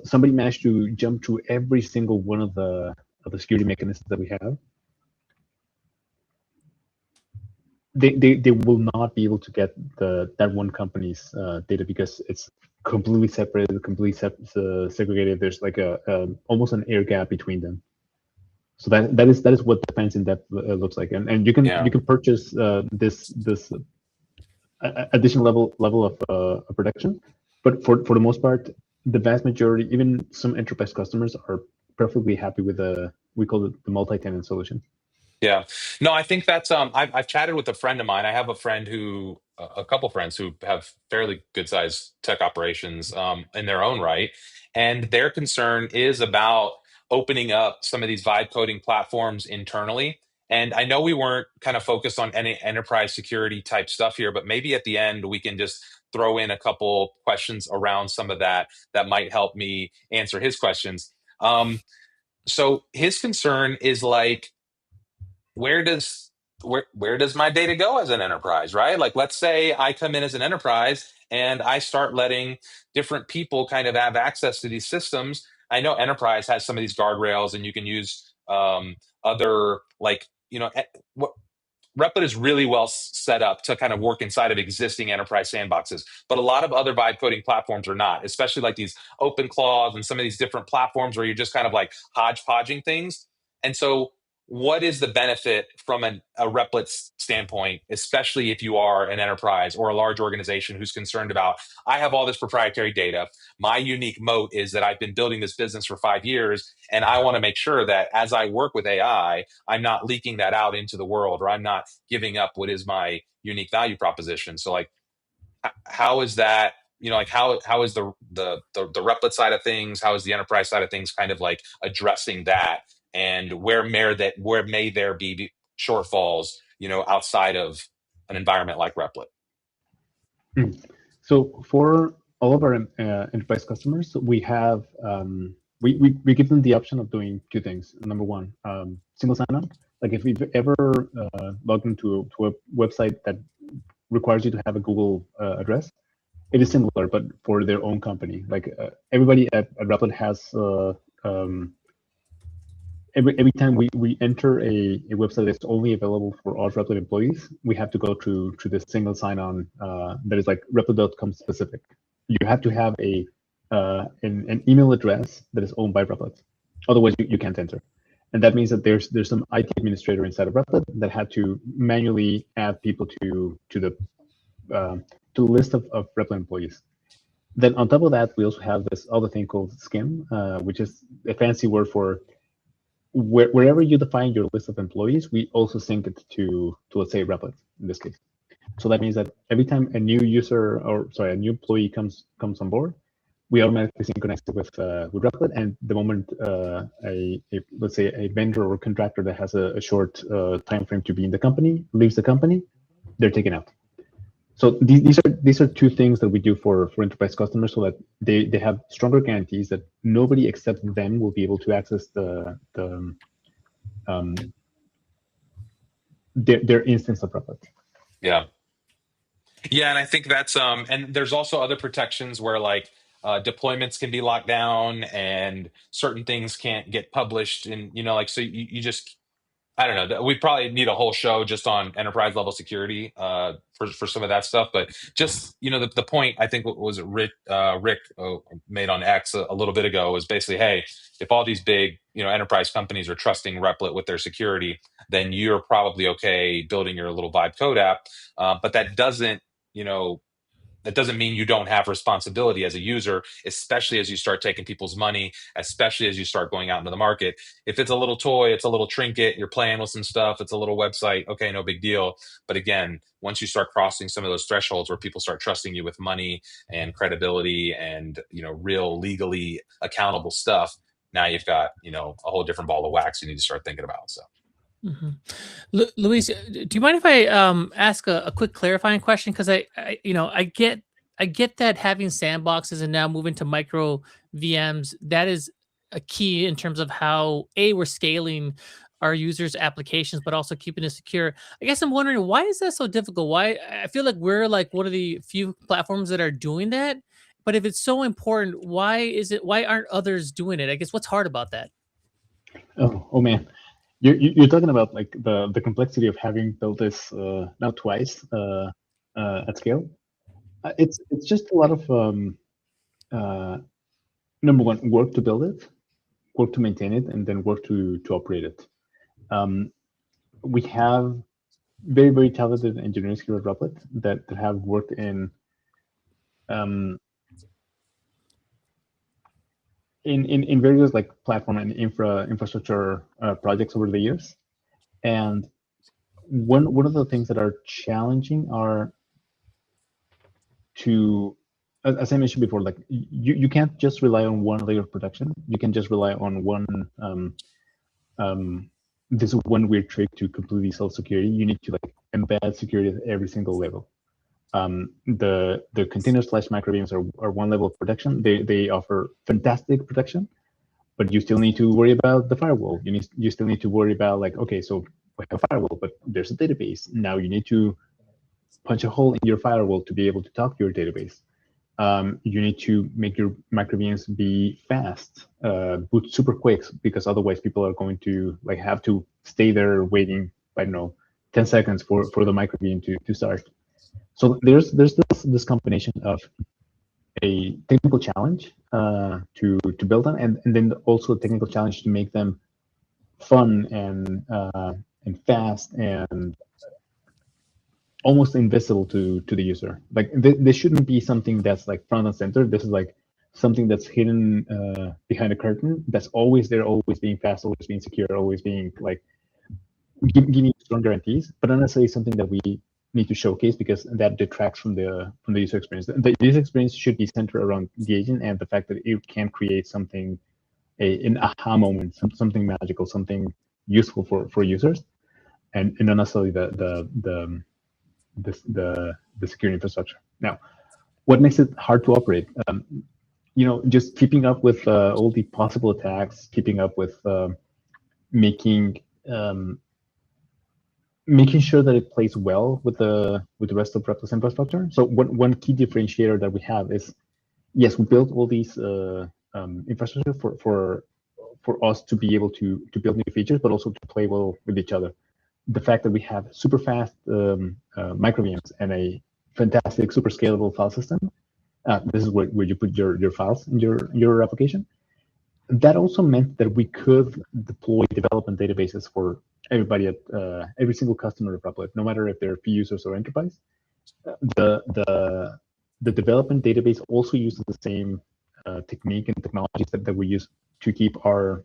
somebody managed to jump through every single one of the security mechanisms that we have, they will not be able to get that one company's data because it's completely separated, segregated. There's like almost an air gap between them. So that is what defense in depth looks like, and you can purchase this additional level of protection, but for the most part, the vast majority, even some enterprise customers, are perfectly happy with we call it the multi-tenant solution. Yeah, no, I think that's I've chatted with a friend of mine. I have a friend a couple friends who have fairly good sized tech operations in their own right, and their concern is about opening up some of these vibe coding platforms internally. And I know we weren't kind of focused on any enterprise security type stuff here, but maybe at the end we can just throw in a couple questions around some of that might help me answer his questions. So his concern is like, where does my data go as an enterprise, right? Like, let's say I come in as an enterprise and I start letting different people kind of have access to these systems. I know enterprise has some of these guardrails, and you can use other, like, what Replit is really well set up to kind of work inside of existing enterprise sandboxes, but a lot of other vibe coding platforms are not, especially like these OpenClaw and some of these different platforms where you're just kind of like hodgepodging things. And so what is the benefit from a Replit standpoint, especially if you are an enterprise or a large organization who's concerned about, I have all this proprietary data. My unique moat is that I've been building this business for 5 years, and I want to make sure that as I work with AI, I'm not leaking that out into the world, or I'm not giving up what is my unique value proposition. So like, how is that, like how is the Replit side of things, how is the enterprise side of things kind of like addressing that, and where may there be shortfalls, outside of an environment like Replit? So for all of our enterprise customers, we have we give them the option of doing two things. Number one, single sign-on. Like if you've ever logged into a website that requires you to have a Google address, it is similar, but for their own company. Like everybody at Replit has every time we enter a website that's only available for all Replit employees, we have to go to this single sign-on that is like Replit.com specific. You have to have an email address that is owned by Replit. Otherwise, you can't enter. And that means that there's some IT administrator inside of Replit that had to manually add people to the list of Replit employees. Then on top of that, we also have this other thing called SCIM, which is a fancy word for wherever you define your list of employees, we also sync it to let's say Replit in this case. So that means that every time a new a new employee comes on board, we automatically synchronize it with Replit, and the moment let's say a vendor or contractor that has a short time frame to be in the company leaves the company, they're taken out. So these are two things that we do for enterprise customers, so that they have stronger guarantees that nobody except them will be able to access their instance of Replit. Yeah, and I think that's and there's also other protections where like deployments can be locked down and certain things can't get published, and like, so you just, I don't know. We probably need a whole show just on enterprise level security for some of that stuff. But just, the point, I think, what was Rick made on X a little bit ago was basically, hey, if all these big enterprise companies are trusting Replit with their security, then you're probably okay building your little vibe code app. But that doesn't That doesn't mean you don't have responsibility as a user, especially as you start taking people's money, especially as you start going out into the market. If it's a little toy, it's a little trinket, you're playing with some stuff, it's a little website, okay, no big deal. But again, once you start crossing some of those thresholds where people start trusting you with money and credibility and, real legally accountable stuff, now you've got, a whole different ball of wax you need to start thinking about. So. Mhm. Luis, do you mind if I ask a quick clarifying question? Because I get that having sandboxes and now moving to micro VMs, that is a key in terms of how we're scaling our users' applications, but also keeping it secure. I guess I'm wondering, why is that so difficult? Why I feel like we're like one of the few platforms that are doing that. But if it's so important, why aren't others doing it? I guess what's hard about that? Oh man, you're talking about like the complexity of having built this now twice at scale. It's just a lot of number one, work to build it, work to maintain it, and then work to operate it. We have very, very talented engineers here at Replit that have worked in various like platform and infrastructure projects over the years. And one of the things that are challenging are to, as I mentioned before, like you can't just rely on one layer of protection. You can just rely on one this one weird trick to completely self-security. You need to like embed security at every single level. The container/micro VMs are one level of protection. They offer fantastic protection, but you still need to worry about the firewall. You still need to worry about like, okay, so we have a firewall, but there's a database. Now you need to punch a hole in your firewall to be able to talk to your database. You need to make your micro VMs be fast, boot super quick, because otherwise people are going to like have to stay there waiting, I don't know, 10 seconds for the micro VM to start. So there's this combination of a technical challenge to build them, and then also a technical challenge to make them fun and fast and almost invisible to the user. Like this shouldn't be something that's like front and center. This is like something that's hidden behind a curtain. That's always there, always being fast, always being secure, always being like giving strong guarantees, but not necessarily something that we need to showcase because that detracts from the user experience. The user experience should be centered around the agent and the fact that it can create something, an aha moment, something magical, something useful for users, and not necessarily the security infrastructure. Now, what makes it hard to operate? Just keeping up with all the possible attacks, keeping up with making sure that it plays well with the rest of Replit's infrastructure. So one key differentiator that we have is, yes, we built all these infrastructure for us to be able to build new features, but also to play well with each other. The fact that we have super fast micro VMs and a fantastic, super scalable file system. This is where you put your files in your application. That also meant that we could deploy development databases for everybody at every single customer of Replit, no matter if they're few users or enterprise. The development database also uses the same technique and technologies that we use to keep our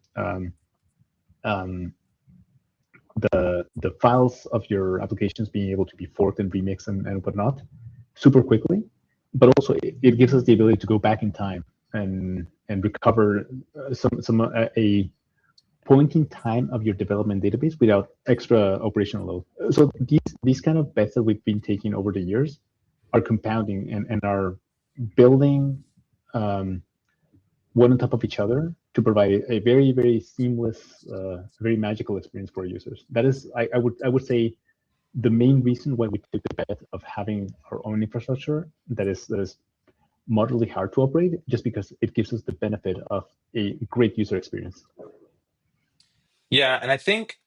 the files of your applications being able to be forked and remixed and whatnot super quickly, but also it gives us the ability to go back in time and recover a point in time of your development database without extra operational load. So these kind of bets that we've been taking over the years are compounding and are building one on top of each other to provide a very, very seamless, very magical experience for users. That is, I would say, the main reason why we took the bet of having our own infrastructure that is moderately hard to operate, just because it gives us the benefit of a great user experience. Yeah, and I think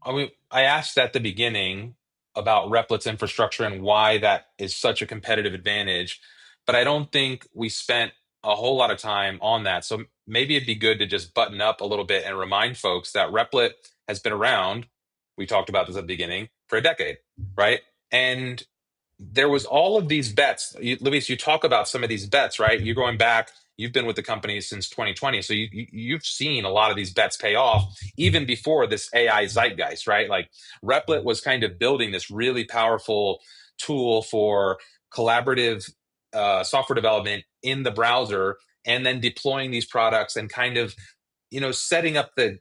I asked at the beginning about Replit's infrastructure and why that is such a competitive advantage, but I don't think we spent a whole lot of time on that. So maybe it'd be good to just button up a little bit and remind folks that Replit has been around. We talked about this at the beginning for a decade, right? And there was all of these bets. Luis, you talk about some of these bets, right? You're going back, you've been with the company since 2020. So you've seen a lot of these bets pay off even before this AI zeitgeist, right? Like Replit was kind of building this really powerful tool for collaborative software development in the browser, and then deploying these products and kind of, setting up the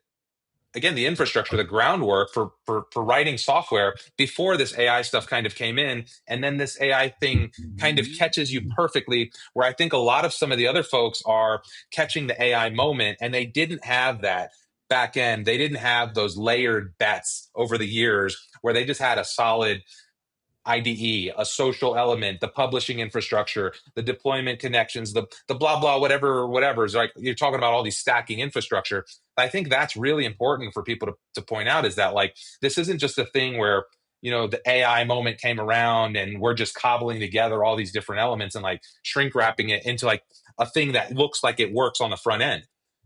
infrastructure, the groundwork for writing software before this AI stuff kind of came in. And then this AI thing kind of catches you perfectly, where I think a lot of some of the other folks are catching the AI moment, and they didn't have that back end. They didn't have those layered bets over the years where they just had a solid IDE, a social element, the publishing infrastructure, the deployment connections, the blah blah whatever is like, you're talking about all these stacking infrastructure. I think that's really important for people to point out, is that like this isn't just a thing where the AI moment came around and we're just cobbling together all these different elements and like shrink wrapping it into like a thing that looks like it works on the front end.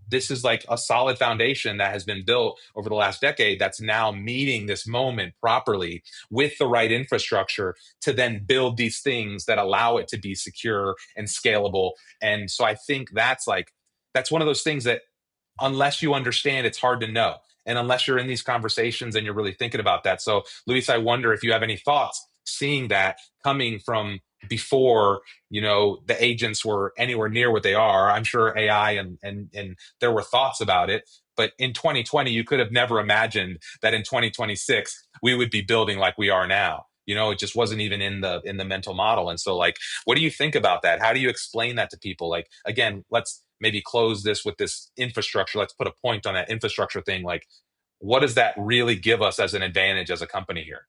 This is like a solid foundation that has been built over the last decade that's now meeting this moment properly with the right infrastructure to then build these things that allow it to be secure and scalable. And so I think that's one of those things that unless you understand, it's hard to know. And unless you're in these conversations and you're really thinking about that. So Luis, I wonder if you have any thoughts seeing that coming from before, the agents were anywhere near what they are. I'm sure AI and there were thoughts about it, but in 2020, you could have never imagined that in 2026, we would be building like we are now. It just wasn't even in the mental model. And so like, what do you think about that? How do you explain that to people? Like, again, let's maybe close this with this infrastructure. Let's put a point on that infrastructure thing. Like, what does that really give us as an advantage as a company here?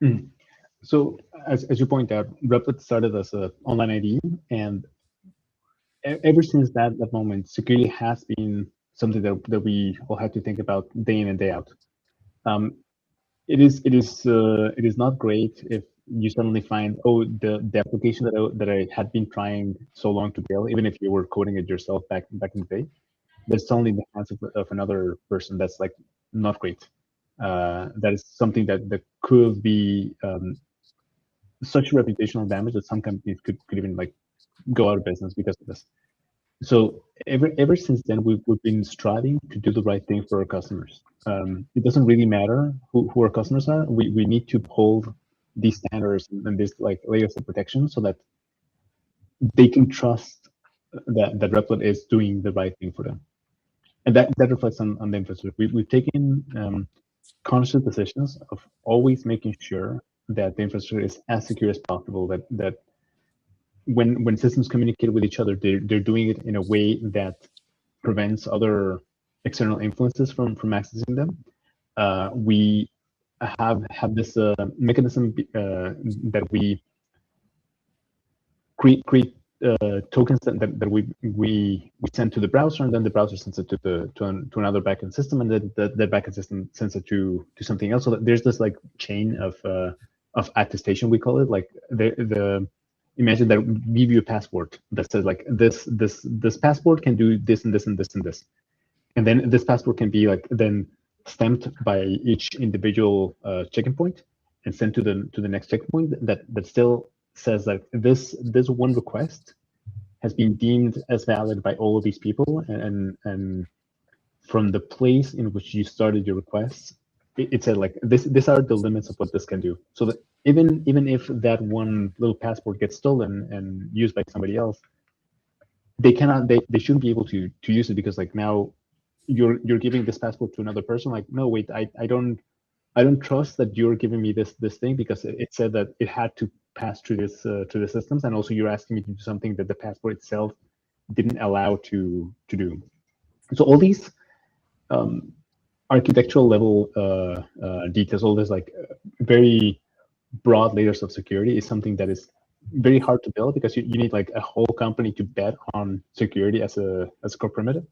Mm. So as you point out, Replit started as an online IDE, and ever since that moment, security has been something that we all have to think about day in and day out. It is not great if you suddenly find, oh, the application that I had been trying so long to build, even if you were coding it yourself back in the day, that's only in the hands of another person. That's like not great. That is something that could be such reputational damage that some companies could even like go out of business because of this. So ever since then, we've been striving to do the right thing for our customers. It doesn't really matter who our customers are. We need to hold these standards and these like layers of protection so that they can trust that Replit is doing the right thing for them. And that reflects on the infrastructure. We've taken conscious decisions of always making sure that the infrastructure is as secure as possible, that when systems communicate with each other, they're doing it in a way that prevents other external influences from accessing them. We have this mechanism that we create tokens that we send to the browser, and then the browser sends it to another backend system, and then the backend system sends it to something else. So that there's this like chain of attestation, we call it. Like the imagine that we give you a passport that says like this passport can do this and this and this and this, and then this passport can be like then stamped by each individual checking point and sent to the next checkpoint that still says that this one request has been deemed as valid by all of these people, and from the place in which you started your requests, it said like these are the limits of what this can do. So that even if that one little passport gets stolen and used by somebody else, they shouldn't be able to use it, because like now you're giving this passport to another person. Like, no, wait, I don't trust that you're giving me this thing because it said that it had to pass through the systems, and also you're asking me to do something that the passport itself didn't allow to do. So all these architectural level details, all this like very broad layers of security is something that is very hard to build, because you need like a whole company to bet on security as a core primitive.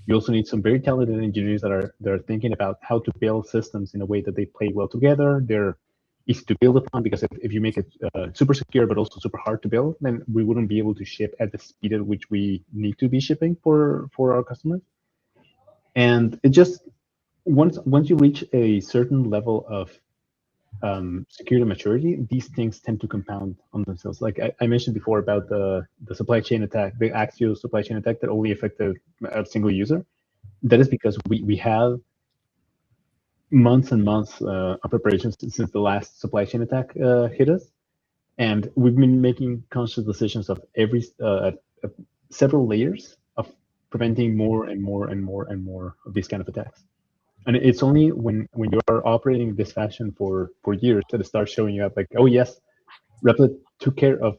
You also need some very talented engineers that are thinking about how to build systems in a way that they play well together. They're easy to build upon, because if you make it super secure but also super hard to build, then we wouldn't be able to ship at the speed at which we need to be shipping for our customers. And it just once you reach a certain level of security maturity, these things tend to compound on themselves. Like I mentioned before about the supply chain attack, the Axio supply chain attack that only affected a single user. That is because we have months and months of preparations since the last supply chain attack hit us, and we've been making conscious decisions of every several layers of preventing more and more and more and more of these kind of attacks. And it's only when you are operating in this fashion for years that it starts showing up like, oh yes, Replit took care of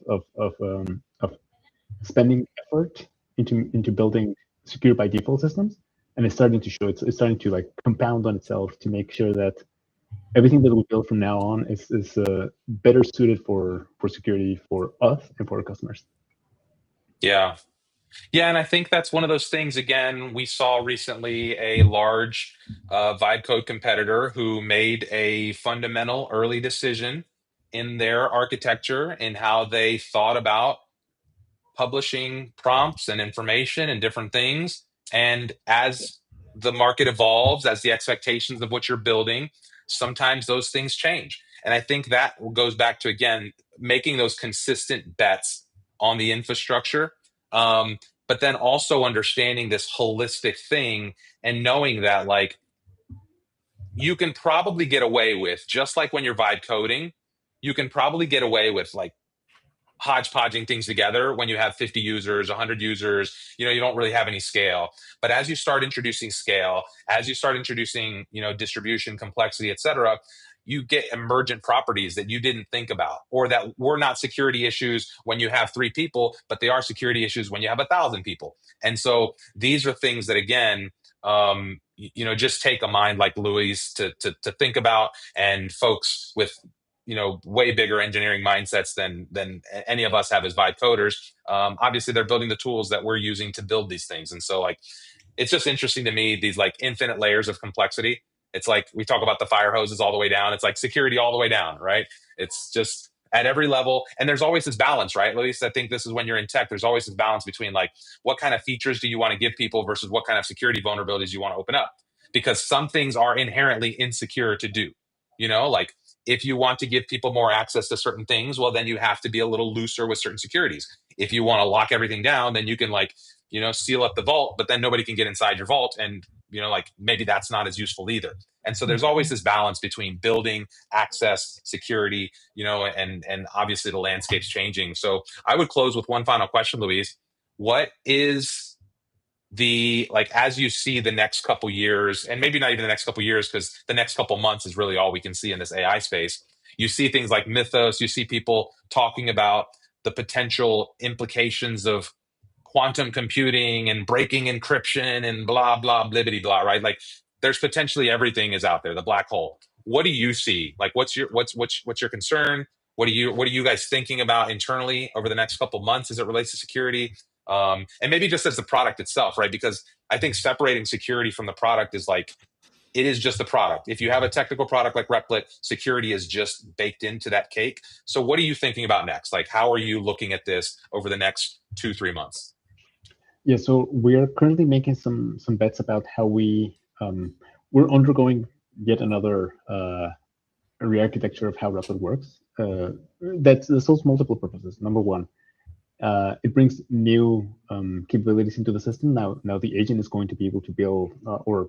spending effort into building secure by default systems, and it's starting to show. It's starting to like compound on itself to make sure that everything that we build from now on is better suited for security for us and for our customers. Yeah. Yeah, and I think that's one of those things. Again, we saw recently a large vibe code competitor who made a fundamental early decision in their architecture and how they thought about publishing prompts and information and different things. And as the market evolves, as the expectations of what you're building, sometimes those things change. And I think that goes back to, again, making those consistent bets on the infrastructure. But then also understanding this holistic thing and knowing that, like, you can probably get away with, just like when you're vibe coding, you can probably get away with like hodgepodging things together when you have 50 users, 100 users, you don't really have any scale. But as you start introducing scale, as you start introducing, distribution, complexity, et cetera, you get emergent properties that you didn't think about, or that were not security issues when you have 3 people, but they are security issues when you have 1,000 people. And so these are things that, again, just take a mind like Louis to think about, and folks with way bigger engineering mindsets than any of us have as vibe coders. Obviously, they're building the tools that we're using to build these things, and so like it's just interesting to me, these like infinite layers of complexity. It's like we talk about the fire hoses all the way down. It's like security all the way down, right? It's just at every level, and there's always this balance, right? At least I think this is when you're in tech. There's always this balance between like what kind of features do you want to give people versus what kind of security vulnerabilities you want to open up, because some things are inherently insecure to do. Like if you want to give people more access to certain things, well, then you have to be a little looser with certain securities. If you want to lock everything down, then you can like, seal up the vault, but then nobody can get inside your vault. And, like maybe that's not as useful either. And so there's always this balance between building, access, security, and obviously the landscape's changing. So I would close with one final question, Louise. What is as you see the next couple years, and maybe not even the next couple years, because the next couple months is really all we can see in this AI space. You see things like Mythos, you see people talking about the potential implications of quantum computing and breaking encryption and blah, blah, blibbity, blah, right? Like there's potentially everything is out there, the black hole. What do you see? Like what's your concern? What are you guys thinking about internally over the next couple months as it relates to security? And maybe just as the product itself, right? Because I think separating security from the product is like, it is just the product. If you have a technical product like Replit, security is just baked into that cake. So what are you thinking about next? Like, how are you looking at this over the next 2-3 months? Yeah, so we are currently making some bets about how we're undergoing yet another re-architecture of how Replit works. That solves multiple purposes. Number one, it brings new capabilities into the system. Now the agent is going to be able to build or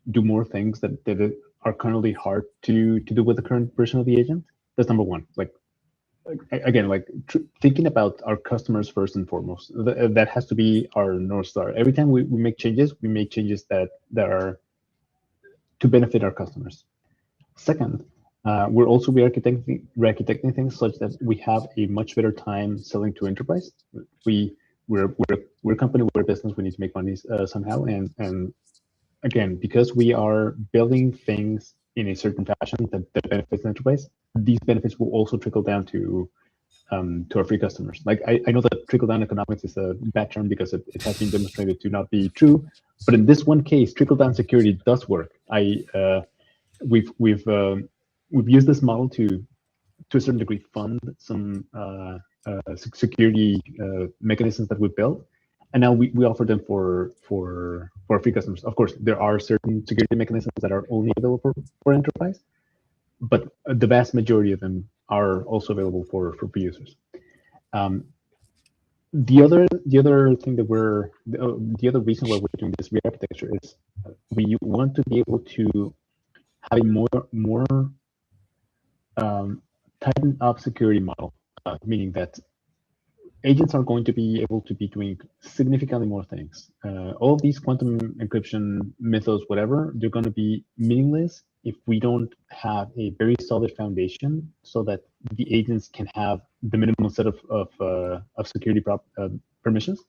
do more things that are currently hard to do with the current version of the agent. That's number one. Like again, thinking about our customers first and foremost. That has to be our North Star. Every time we make changes that are to benefit our customers. Second, we're also re-architecting things such that we have a much better time selling to enterprise. We're a company, we're a business, we need to make money somehow. And again, because we are building things in a certain fashion that benefits the enterprise, these benefits will also trickle down to our free customers. Like I know that trickle-down economics is a bad term because it has been demonstrated to not be true, but in this one case, trickle-down security does work. We've used this model to a certain degree fund some security mechanisms that we built, and now we offer them for our free customers. Of course, there are certain security mechanisms that are only available for enterprise, but the vast majority of them are also available for free users. The other thing that the other reason why we're doing this re-architecture is we want to be able to have a more tightened up security model, meaning that agents are going to be able to be doing significantly more things. All of these quantum encryption methods, whatever, they're going to be meaningless if we don't have a very solid foundation so that the agents can have the minimum set of security permissions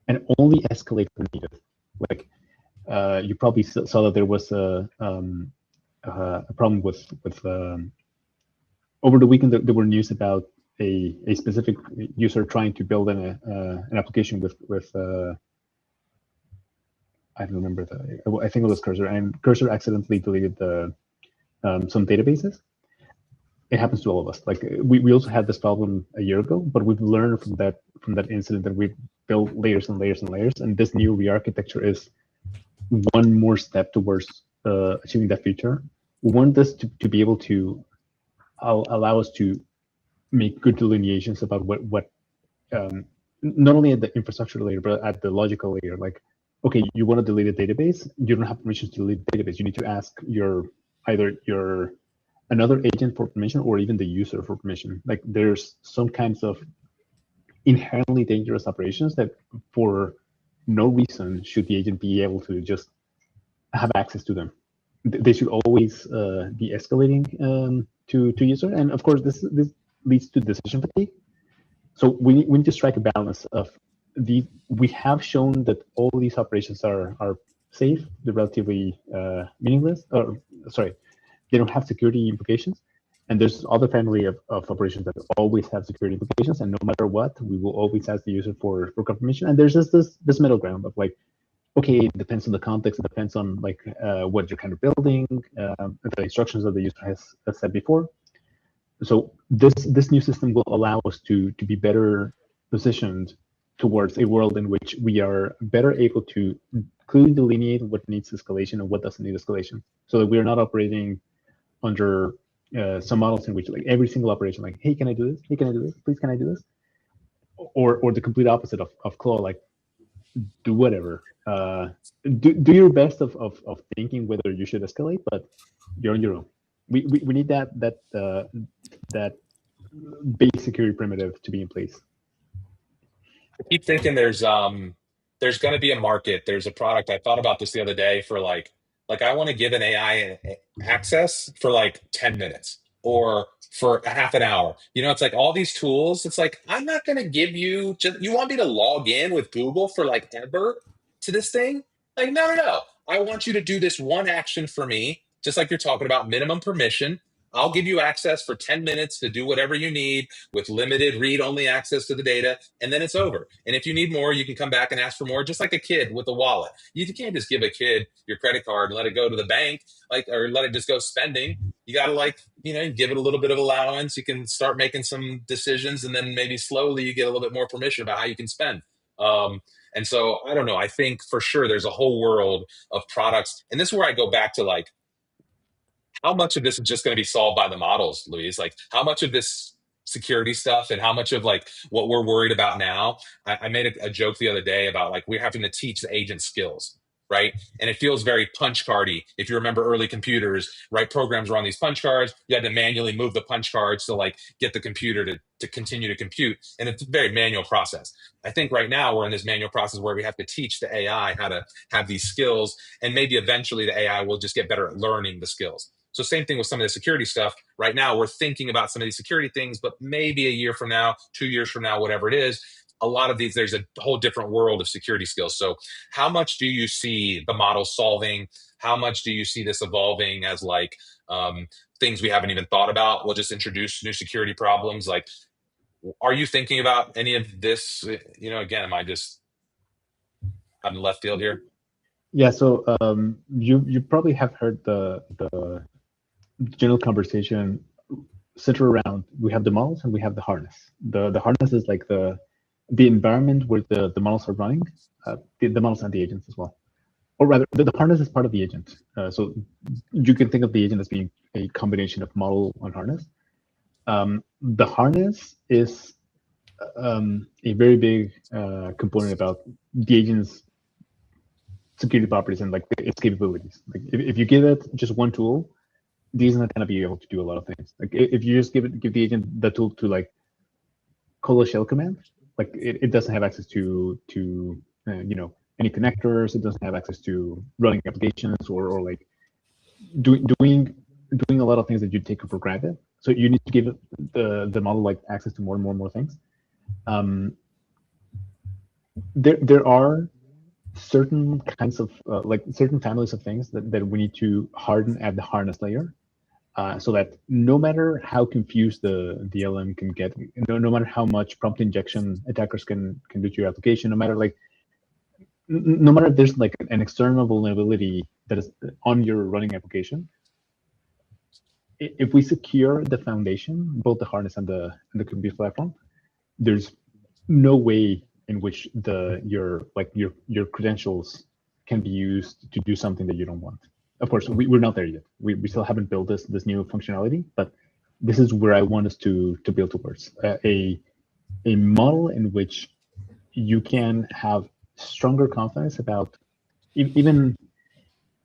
and only escalate when needed. Like you probably saw that there was a problem with over the weekend. There were news about a specific user trying to build an application with I don't remember I think it was Cursor, and Cursor accidentally deleted some databases. It happens to all of us. Like we also had this problem a year ago, but we've learned from that incident that we've built layers and layers and layers, and this new re-architecture is one more step towards achieving that feature. We want this to be able to allow us to make good delineations about what not only at the infrastructure layer, but at the logical layer. Like, okay, you want to delete a database, you don't have permissions to delete the database. You need to ask either another agent for permission or even the user for permission. Like, there's some kinds of inherently dangerous operations that for no reason should the agent be able to just have access to them. They should always be escalating to user. And of course, this leads to decision fatigue. So we need to strike a balance of we have shown that all these operations are safe, they're relatively meaningless, or sorry, they don't have security implications. And there's other family of operations that always have security implications, and no matter what, we will always ask the user for confirmation. And there's just this middle ground of like, okay, it depends on the context, it depends on like what you're kind of building, the instructions that the user has said before. So this new system will allow us to be better positioned towards a world in which we are better able to clearly delineate what needs escalation and what doesn't need escalation, so that we are not operating under some models in which like every single operation, like, hey, can I do this? Hey, can I do this? Please, can I do this? Or the complete opposite of Claw, like, do whatever. Do your best of thinking whether you should escalate, but you're on your own. We need that base security primitive to be in place. I keep thinking there's going to be a market. There's a product. I thought about this the other day for like I want to give an AI access for like 10 minutes or for a half an hour. You know, it's like all these tools. It's like, I'm not going to give you you want me to log in with Google for like ever to this thing? Like, no. I want you to do this one action for me, just like you're talking about minimum permission. I'll give you access for 10 minutes to do whatever you need with limited read-only access to the data, and then it's over. And if you need more, you can come back and ask for more, just like a kid with a wallet. You can't just give a kid your credit card and let it go to the bank, or let it just go spending. You got to give it a little bit of allowance. You can start making some decisions, and then maybe slowly you get a little bit more permission about how you can spend. And so I don't know. I think for sure there's a whole world of products. And this is where I go back to like, how much of this is just going to be solved by the models, Luis? Like, how much of this security stuff and how much of like what we're worried about now? I made a joke the other day about like we're having to teach the agent skills, right? And it feels very punch cardy. If you remember early computers, right? Programs were on these punch cards. You had to manually move the punch cards to like get the computer to continue to compute. And it's a very manual process. I think right now we're in this manual process where we have to teach the AI how to have these skills. And maybe eventually the AI will just get better at learning the skills. So same thing with some of the security stuff. Right now, we're thinking about some of these security things, but maybe a year from now, 2 years from now, whatever it is, a lot of these, there's a whole different world of security skills. So how much do you see the model solving? How much do you see this evolving as like things we haven't even thought about? We'll just introduce new security problems. Like, are you thinking about any of this? Again, am I just out in left field here? Yeah, so you probably have heard the general conversation center around, we have the models and we have the harness. The harness is like the environment where the models are running, the models and the agents as well. or rather, the harness is part of the agent. So you can think of the agent as being a combination of model and harness. The harness is a very big component about the agent's security properties and like its capabilities. Like if you give it just one tool, the agent's not going to be able to do a lot of things. Like if you just give the agent the tool to like call a shell command, like it doesn't have access to any connectors. It doesn't have access to running applications or like doing a lot of things that you take for granted. So you need to give it the model like access to more and more things. There are certain kinds of like certain families of things that we need to harden at the harness layer, so that no matter how confused the LM can get, no matter how much prompt injection attackers can do to your application, no matter if there's like an external vulnerability that is on your running application, if we secure the foundation, both the harness and the compute platform, there's no way in which your credentials can be used to do something that you don't want. Of course, we're not there yet. We still haven't built this new functionality, but this is where I want us to build towards a model in which you can have stronger confidence about even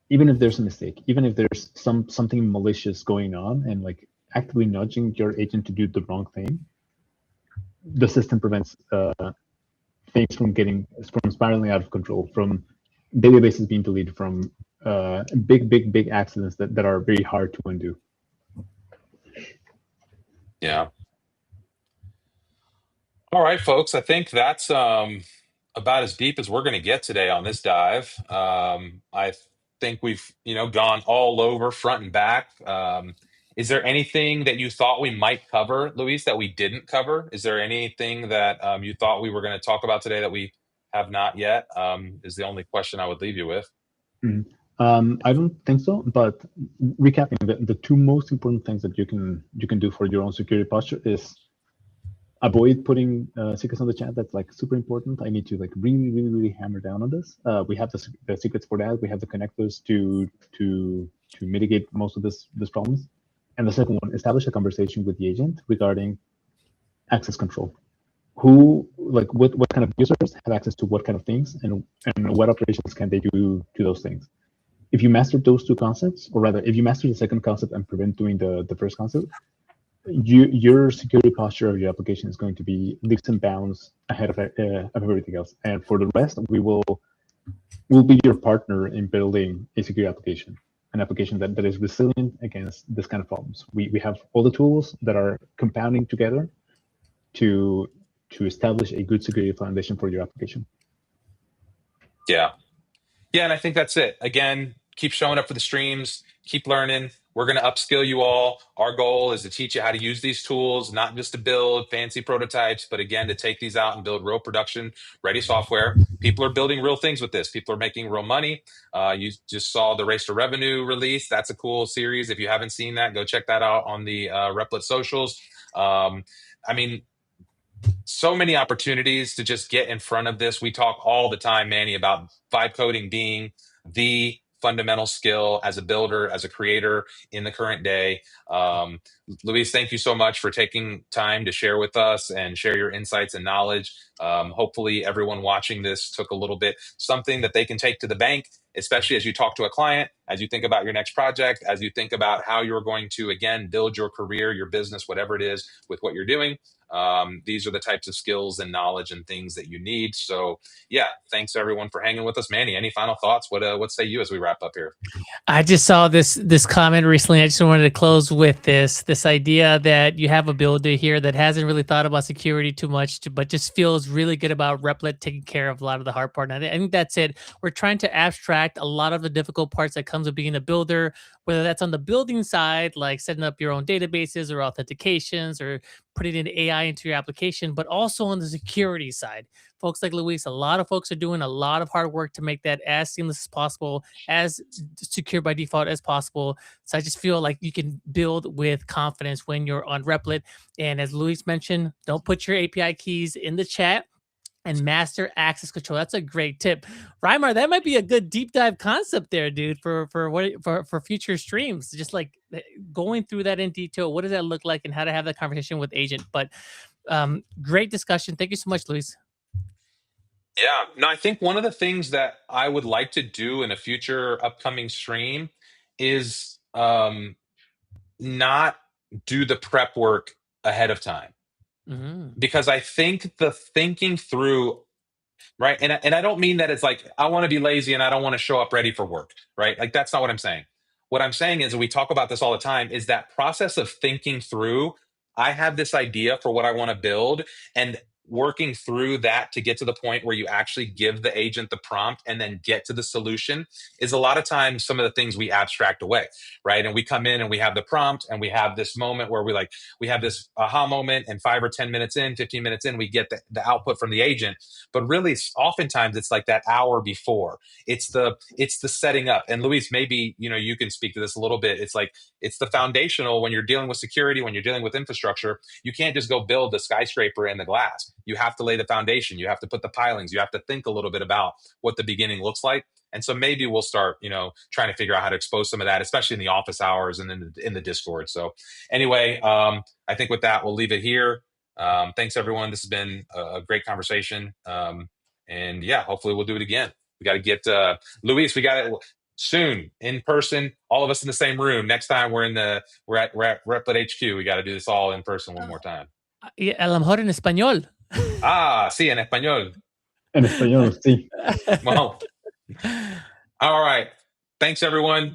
if there's a mistake, even if there's something malicious going on and like actively nudging your agent to do the wrong thing, the system prevents things from spiraling out of control, from databases being deleted, from big accidents that are very hard to undo. Yeah. All right, folks. I think that's about as deep as we're going to get today on this dive. I think we've gone all over front and back. Is there anything that you thought we might cover, Luis, that we didn't cover? Is there anything that you thought we were going to talk about today that we have not yet? Is the only question I would leave you with. I don't think so, but recapping, the two most important things that you can do for your own security posture is avoid putting secrets on the chat. That's like super important. I need to like really hammer down on this. We have the secrets for that. We have the connectors to mitigate most of this problems. And the second one, establish a conversation with the agent regarding access control. What kind of users have access to what kind of things, and what operations can they do to those things? If you master those two concepts, or rather, if you master the second concept and prevent doing the first concept, your security posture of your application is going to be leaps and bounds ahead of everything else. And for the rest, we'll be your partner in building a secure application, an application that is resilient against this kind of problems. We have all the tools that are compounding together to establish a good security foundation for your application. Yeah, and I think that's it. Again, keep showing up for the streams, keep learning. We're going to upskill you all. Our goal is to teach you how to use these tools, not just to build fancy prototypes, but again, to take these out and build real production ready software. People are building real things with this. People are making real money. You just saw the Race to Revenue release. That's a cool series. If you haven't seen that, go check that out on the Replit socials. I mean, so many opportunities to just get in front of this. We talk all the time, Manny, about vibe coding being the fundamental skill as a builder, as a creator in the current day. Luis, thank you so much for taking time to share with us and share your insights and knowledge. Hopefully everyone watching this took a little bit something that they can take to the bank, especially as you talk to a client, as you think about your next project, as you think about how you're going to, again, build your career, your business, whatever it is with what you're doing. These are the types of skills and knowledge and things that you need. So yeah, thanks everyone for hanging with us. Manny, any final thoughts? What say you as we wrap up here? I just saw this comment recently. I just wanted to close with this idea that you have a builder here that hasn't really thought about security too much, but just feels really good about Replit taking care of a lot of the hard part. And I think that's it. We're trying to abstract a lot of the difficult parts that comes with being a builder, whether that's on the building side, like setting up your own databases or authentications or putting in AI into your application, but also on the security side. Folks like Luis, a lot of folks are doing a lot of hard work to make that as seamless as possible, as secure by default as possible. So I just feel like you can build with confidence when you're on Replit. And as Luis mentioned, don't put your API keys in the chat. and master access control. That's a great tip. Reimar, that might be a good deep dive concept there, dude, for future streams. Just like going through that in detail. What does that look like and how to have that conversation with agent? But great discussion. Thank you so much, Luis. Yeah, no, I think one of the things that I would like to do in a future upcoming stream is not do the prep work ahead of time. Because I think the thinking through, right? And I don't mean that it's like, I want to be lazy and I don't want to show up ready for work, right? Like, that's not what I'm saying. What I'm saying is, and we talk about this all the time, is that process of thinking through, I have this idea for what I want to build, and working through that to get to the point where you actually give the agent the prompt and then get to the solution is a lot of times some of the things we abstract away, right? And we come in and we have the prompt and we have this moment where we have this aha moment, and 5 or 10 minutes in, 15 minutes in, we get the output from the agent. But really, oftentimes it's like that hour before. It's the setting up. And Luis, maybe you can speak to this a little bit. It's like, it's the foundational. When you're dealing with security, when you're dealing with infrastructure, you can't just go build the skyscraper in the glass. You have to lay the foundation. You have to put the pilings. You have to think a little bit about what the beginning looks like. And so maybe we'll start, trying to figure out how to expose some of that, especially in the office hours and in the Discord. So anyway, I think with that, we'll leave it here. Thanks, everyone. This has been a great conversation. And yeah, hopefully we'll do it again. We got to get Luis. We got it soon in person. All of us in the same room. Next time we're at Replit HQ. We got to do this all in person one more time. A lo mejor en español. Sí, en español. En español, sí. Well, all right. Thanks, everyone.